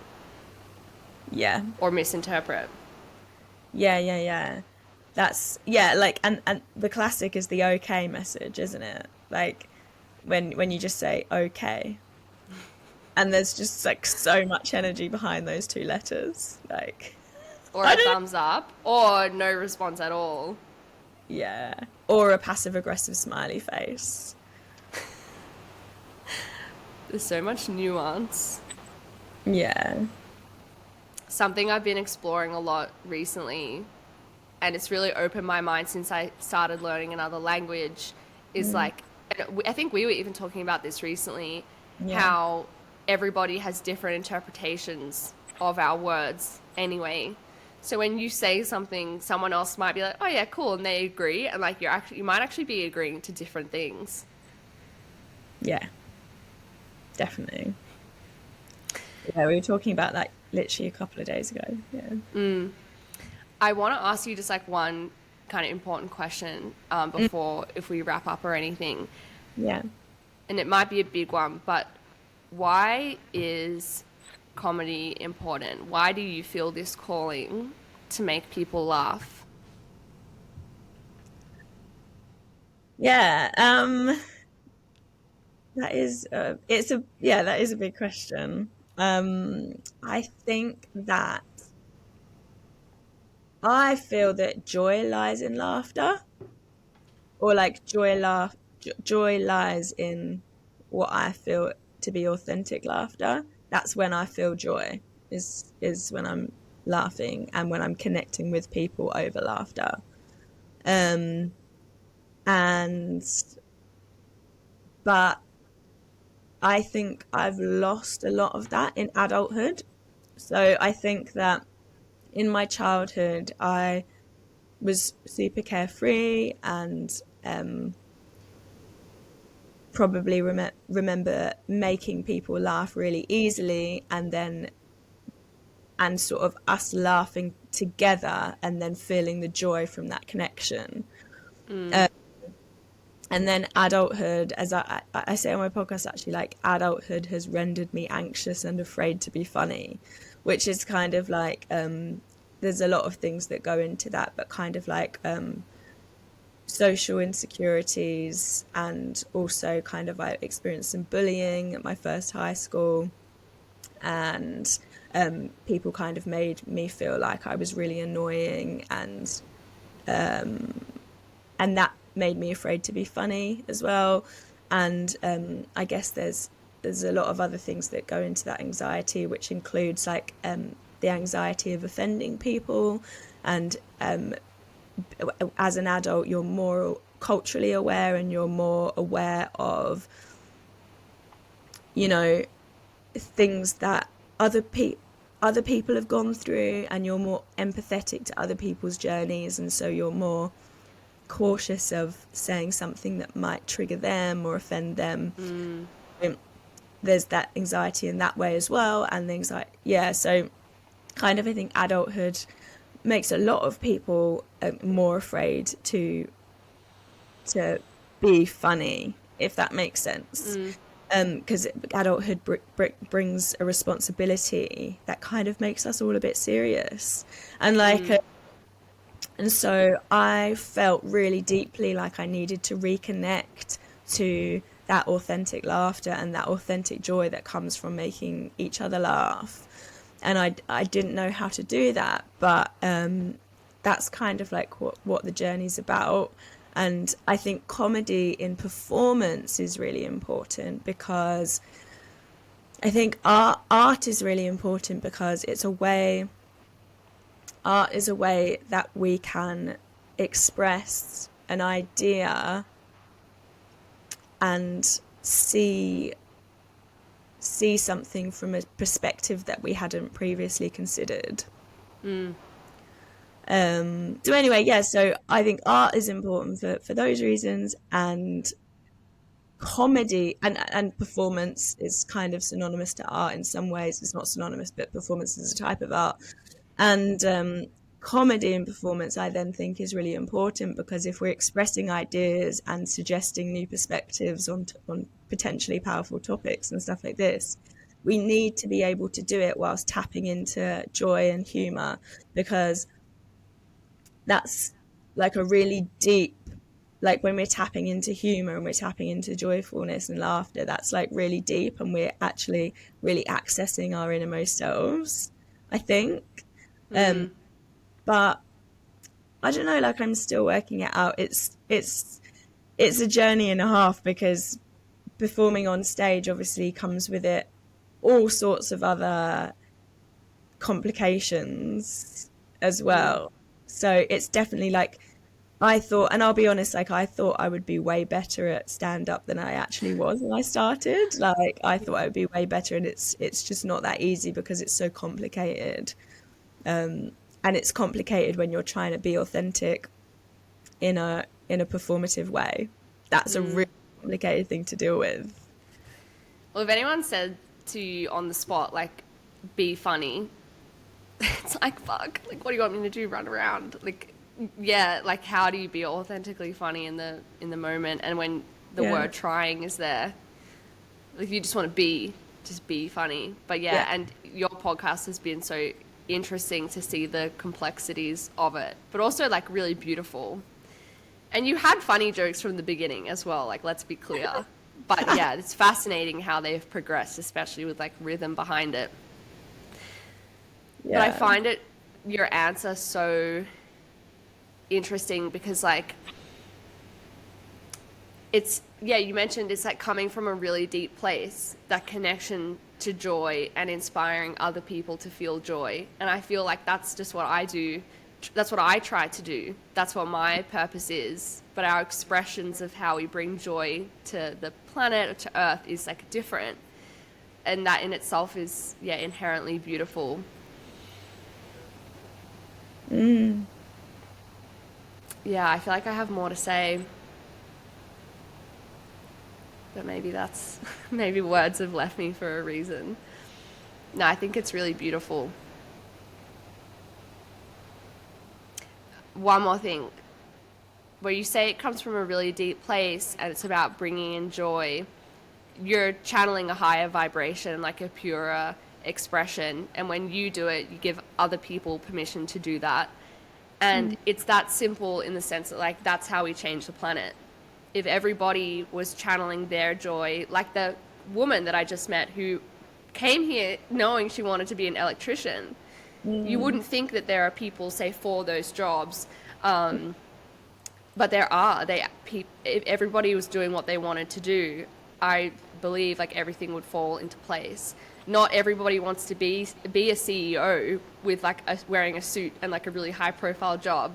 Yeah. Or misinterpret. Yeah. Yeah, like and the classic is the okay message, isn't it? Like when you just say okay. And there's just like so much energy behind those two letters. Like Or a thumbs up, or no response at all. yeah. Or a passive aggressive smiley face. There's so much nuance. Yeah. something I've been exploring a lot recently, and it's really opened my mind since I started learning another language, is Mm, like, and I think we were even talking about this recently, yeah. how everybody has different interpretations of our words anyway. So when you say something, someone else might be like, "Oh yeah, cool," and they agree, and like you might actually be agreeing to different things. Yeah, definitely. Yeah, we were talking about that literally a couple of days ago. Yeah. I want to ask you just like one kind of important question Mm, before if we wrap up or anything, yeah. and it might be a big one, but why is comedy important? Why do you feel this calling to make people laugh? Yeah. That is that is a big question. I think that I feel that joy lies in laughter, or like joy lies in what I feel to be authentic laughter. That's when I feel joy, is when I'm laughing and when I'm connecting with people over laughter. Um and but I think I've lost a lot of that in adulthood. So I think that in my childhood I was super carefree and um probably remember making people laugh really easily, and sort of us laughing together and then feeling the joy from that connection. And then adulthood, as I say on my podcast, actually, like adulthood has rendered me anxious and afraid to be funny, which is kind of like there's a lot of things that go into that, but kind of like social insecurities, and also kind of I experienced some bullying at my first high school, and people kind of made me feel like I was really annoying, and that made me afraid to be funny as well. And I guess there's a lot of other things that go into that anxiety, which includes like the anxiety of offending people, and as an adult you're more culturally aware and you're more aware of, you know, things that other people have gone through, and you're more empathetic to other people's journeys, and so you're more cautious of saying something that might trigger them or offend them. There's that anxiety in that way as well, and the anxiety, yeah. So kind of I think adulthood makes a lot of people more afraid to be funny, if that makes sense. Because adulthood brings a responsibility that kind of makes us all a bit serious, and and so I felt really deeply like I needed to reconnect to that authentic laughter and that authentic joy that comes from making each other laugh. And I didn't know how to do that, but that's kind of like what the journey's about. And I think comedy in performance is really important, because I think art is really important because art is a way that we can express an idea and see something from a perspective that we hadn't previously considered. So anyway, yeah, so I think art is important for those reasons, and comedy and performance is kind of synonymous to art in some ways. It's not synonymous, but performance is a type of art. And comedy and performance, I then think, is really important, because if we're expressing ideas and suggesting new perspectives on potentially powerful topics and stuff like this, we need to be able to do it whilst tapping into joy and humor, because that's like a really deep, like when we're tapping into humor and we're tapping into joyfulness and laughter, that's like really deep, and we're actually really accessing our innermost selves, I think. But I don't know, like I'm still working it out. It's a journey and a half, because performing on stage obviously comes with it all sorts of other complications as Mm. well. So it's definitely like, I thought, and I'll be honest, like I thought I would be way better at stand up than I actually was when I started. Like I thought I would be way better, and it's just not that easy because it's so complicated. Um, and it's complicated when you're trying to be authentic in a performative way. That's a really Mm. complicated thing to deal with. Well, if anyone said to you on the spot, like, be funny, it's like, fuck. Like, what do you want me to do? Run around? Like, yeah. Like, how do you be authentically funny in the moment? And when the Yeah. word trying is there, like, you just want to just be funny. But Yeah. yeah, and your podcast has been so interesting to see the complexities of it, but also like really beautiful. And you had funny jokes from the beginning as well. Like, let's be clear. But yeah, it's fascinating how they've progressed, especially with like rhythm behind it. But I Yeah. find your answer so interesting because like it's, yeah, you mentioned it's like coming from a really deep place, that connection to joy and inspiring other people to feel joy. And I feel like that's just what I do. That's what I try to do. That's what my purpose is. But our expressions of how we bring joy to the planet or to Earth is like different. And that in itself is, yeah, inherently beautiful. Mm. Yeah, I feel like I have more to say, but maybe that's, maybe words have left me for a reason. No, I think it's really beautiful. One more thing, where you say it comes from a really deep place and it's about bringing in joy, you're channeling a higher vibration, like a purer expression. And when you do it, you give other people permission to do that. And it's that simple in the sense that, like, that's how we change the planet. If everybody was channeling their joy, like the woman that I just met who came here knowing she wanted to be an electrician, you Mm. wouldn't think that there are people, say, for those jobs. But there are. If everybody was doing what they wanted to do, I believe like everything would fall into place. Not everybody wants to be a CEO with like wearing a suit and like a really high profile job.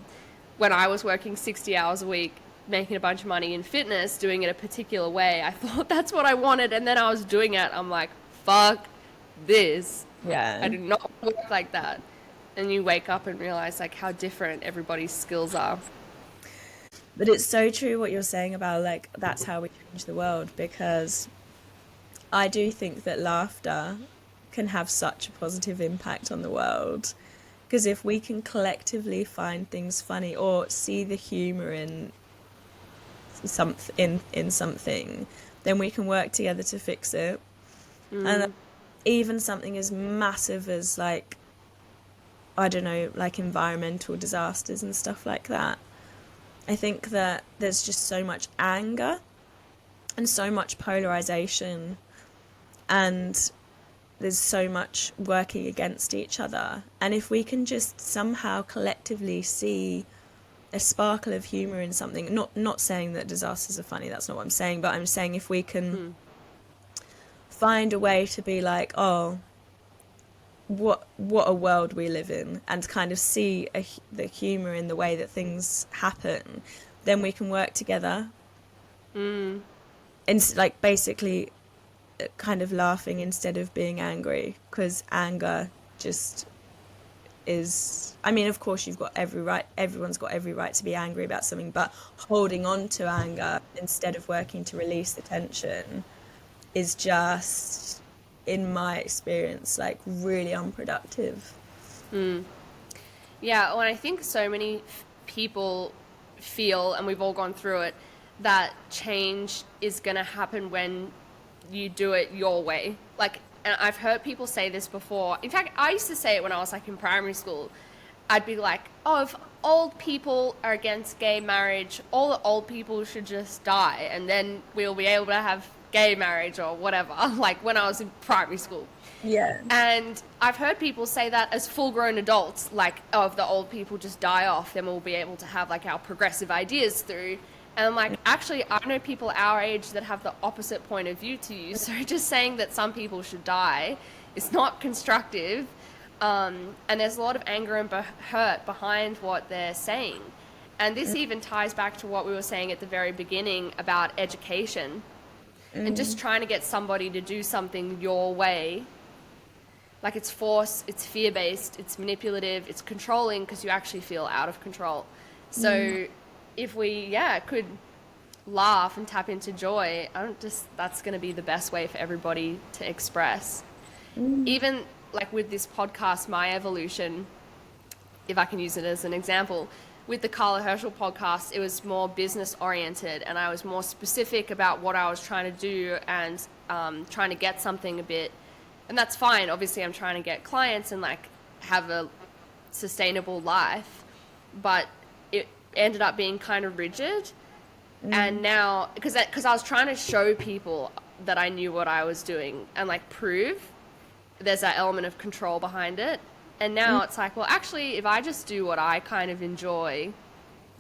When I was working 60 hours a week, making a bunch of money in fitness, doing it a particular way, I thought that's what I wanted, and then I was doing it. I'm like, fuck this. I Yeah. do not work like that. And you wake up and realize like how different everybody's skills are. But it's so true what you're saying about like that's how we change the world, because I do think that laughter can have such a positive impact on the world. Because if we can collectively find things funny or see the humor in something, then we can work together to fix it. And Mm, even something as massive as like, I don't know, like environmental disasters and stuff like that. I think that there's just so much anger and so much polarization, and there's so much working against each other. And if we can just somehow collectively see a sparkle of humor in something, not saying that disasters are funny, that's not what I'm saying, but I'm saying if we can mm, find a way to be like, oh, what a world we live in, and kind of see the humor in the way that things happen, then we can work together mm. and like basically kind of laughing instead of being angry, because anger just is, I mean, of course you've got every right, everyone's got every right to be angry about something, but holding on to anger instead of working to release the tension is just, in my experience, like really unproductive. Yeah, well, I think so many people feel, and we've all gone through it, that change is going to happen when you do it your way. Like, and I've heard people say this before. In fact, I used to say it when I was like in primary school. I'd be like, oh, if old people are against gay marriage, all the old people should just die, and then we'll be able to have gay marriage or whatever, like when I was in primary school. Yeah. And I've heard people say that as full grown adults, like, oh, if the old people just die off, then we'll be able to have like our progressive ideas through. And I'm like, actually, I know people our age that have the opposite point of view to you. So just saying that some people should die is not constructive. And there's a lot of anger and hurt behind what they're saying. And this even ties back to what we were saying at the very beginning about education and just trying to get somebody to do something your way. Like, it's force, it's fear-based, it's manipulative, it's controlling because you actually feel out of control. So if we, could laugh and tap into joy, that's going to be the best way for everybody to express. Even like with this podcast, My Evolution, if I can use it as an example, with the Karla podcast, it was more business oriented, and I was more specific about what I was trying to do and trying to get something a bit. And that's fine. Obviously, I'm trying to get clients and like have a sustainable life, but it ended up being kind of rigid. And now, because I was trying to show people that I knew what I was doing and like prove there's that element of control behind it. And now it's like, well, actually, if I just do what I kind of enjoy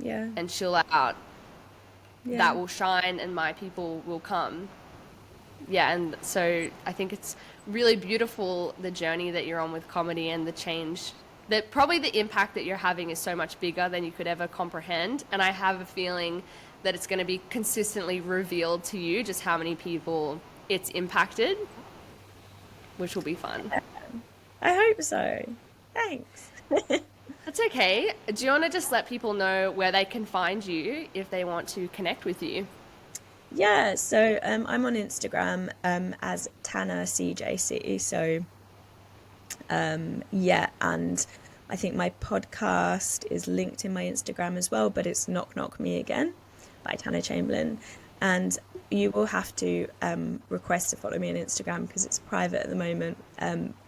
and chill out, that will shine and my people will come. Yeah, and so I think it's really beautiful, the journey that you're on with comedy and the change. That probably the impact that you're having is so much bigger than you could ever comprehend. And I have a feeling that it's going to be consistently revealed to you just how many people it's impacted, which will be fun. I hope so. Thanks. That's okay. Do you want to just let people know where they can find you if they want to connect with you? Yeah, so I'm on Instagram as Tanna CJC. So and I think my podcast is linked in my Instagram as well, but it's Knock Knock Me Again by Tanna Chamberlain. And you will have to request to follow me on Instagram because it's private at the moment.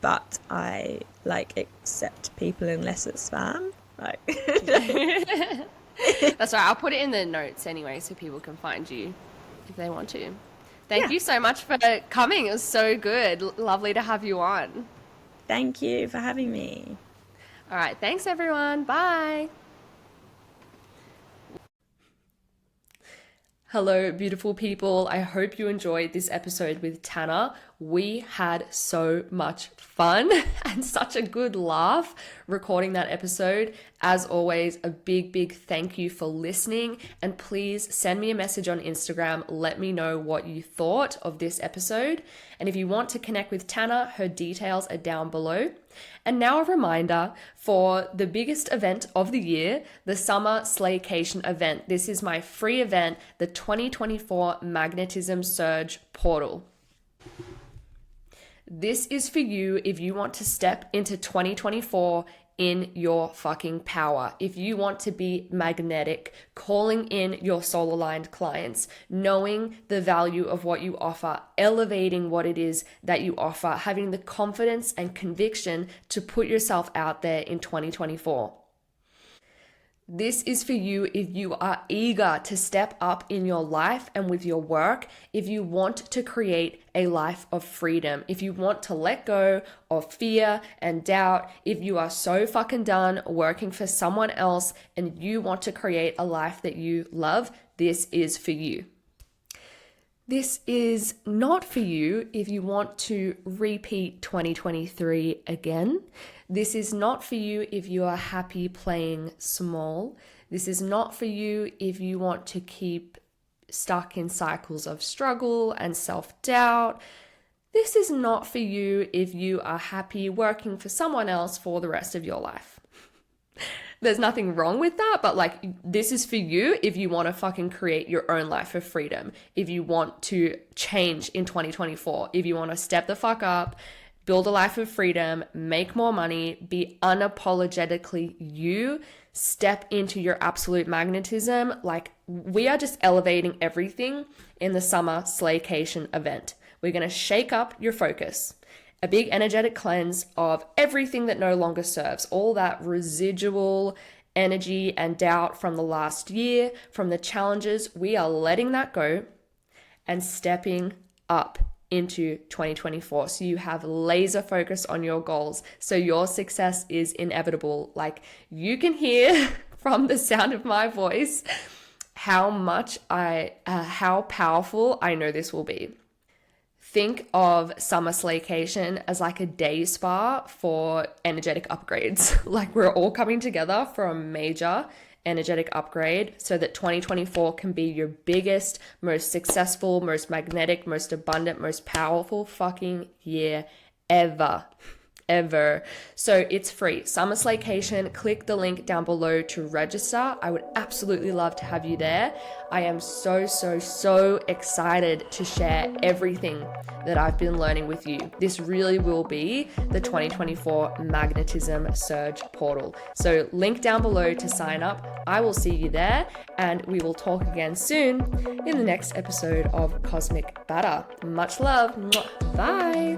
But I like accept people unless it's spam. Right. That's right. I'll put it in the notes anyway so people can find you if they want to. Thank you so much for coming. It was so good. Lovely to have you on. Thank you for having me. All right. Thanks, everyone. Bye. Hello, beautiful people. I hope you enjoyed this episode with Tanna. We had so much fun and such a good laugh recording that episode. As always, a big, big thank you for listening. And please send me a message on Instagram. Let me know what you thought of this episode. And if you want to connect with Tanna, her details are down below. And now a reminder for the biggest event of the year, the Summer Slaycation event. This is my free event, the 2024 Magnetism Surge Portal. This is for you if you want to step into 2024 in your fucking power. If you want to be magnetic, calling in your soul aligned clients, knowing the value of what you offer, elevating what it is that you offer, having the confidence and conviction to put yourself out there in 2024. This is for you if you are eager to step up in your life and with your work, if you want to create a life of freedom, if you want to let go of fear and doubt, if you are so fucking done working for someone else and you want to create a life that you love, this is for you. This is not for you if you want to repeat 2023 again. This is not for you if you are happy playing small. This is not for you if you want to keep stuck in cycles of struggle and self-doubt. This is not for you if you are happy working for someone else for the rest of your life. There's nothing wrong with that, but like, this is for you if you want to fucking create your own life of freedom, if you want to change in 2024, if you want to step the fuck up, build a life of freedom, make more money, be unapologetically you, step into your absolute magnetism. Like, we are just elevating everything in the Summer Slaycation event. We're going to shake up your focus. A big energetic cleanse of everything that no longer serves, all that residual energy and doubt from the last year, from the challenges. We are letting that go and stepping up into 2024. So you have laser focus on your goals. So your success is inevitable. Like, you can hear from the sound of my voice how powerful I know this will be. think of Summer Slaycation as like a day spa for energetic upgrades. Like we're all coming together for a major energetic upgrade so that 2024 can be your biggest, most successful, most magnetic, most abundant, most powerful fucking year ever. So it's free. Summer Slaycation. Click the link down below to register. I would absolutely love to have you there. I am so excited to share everything that I've been learning with you. This really will be the 2024 magnetism surge portal. So link down below to sign up. I will see you there, and we will talk again soon in the next episode of Cosmic Batter. Much love. Bye.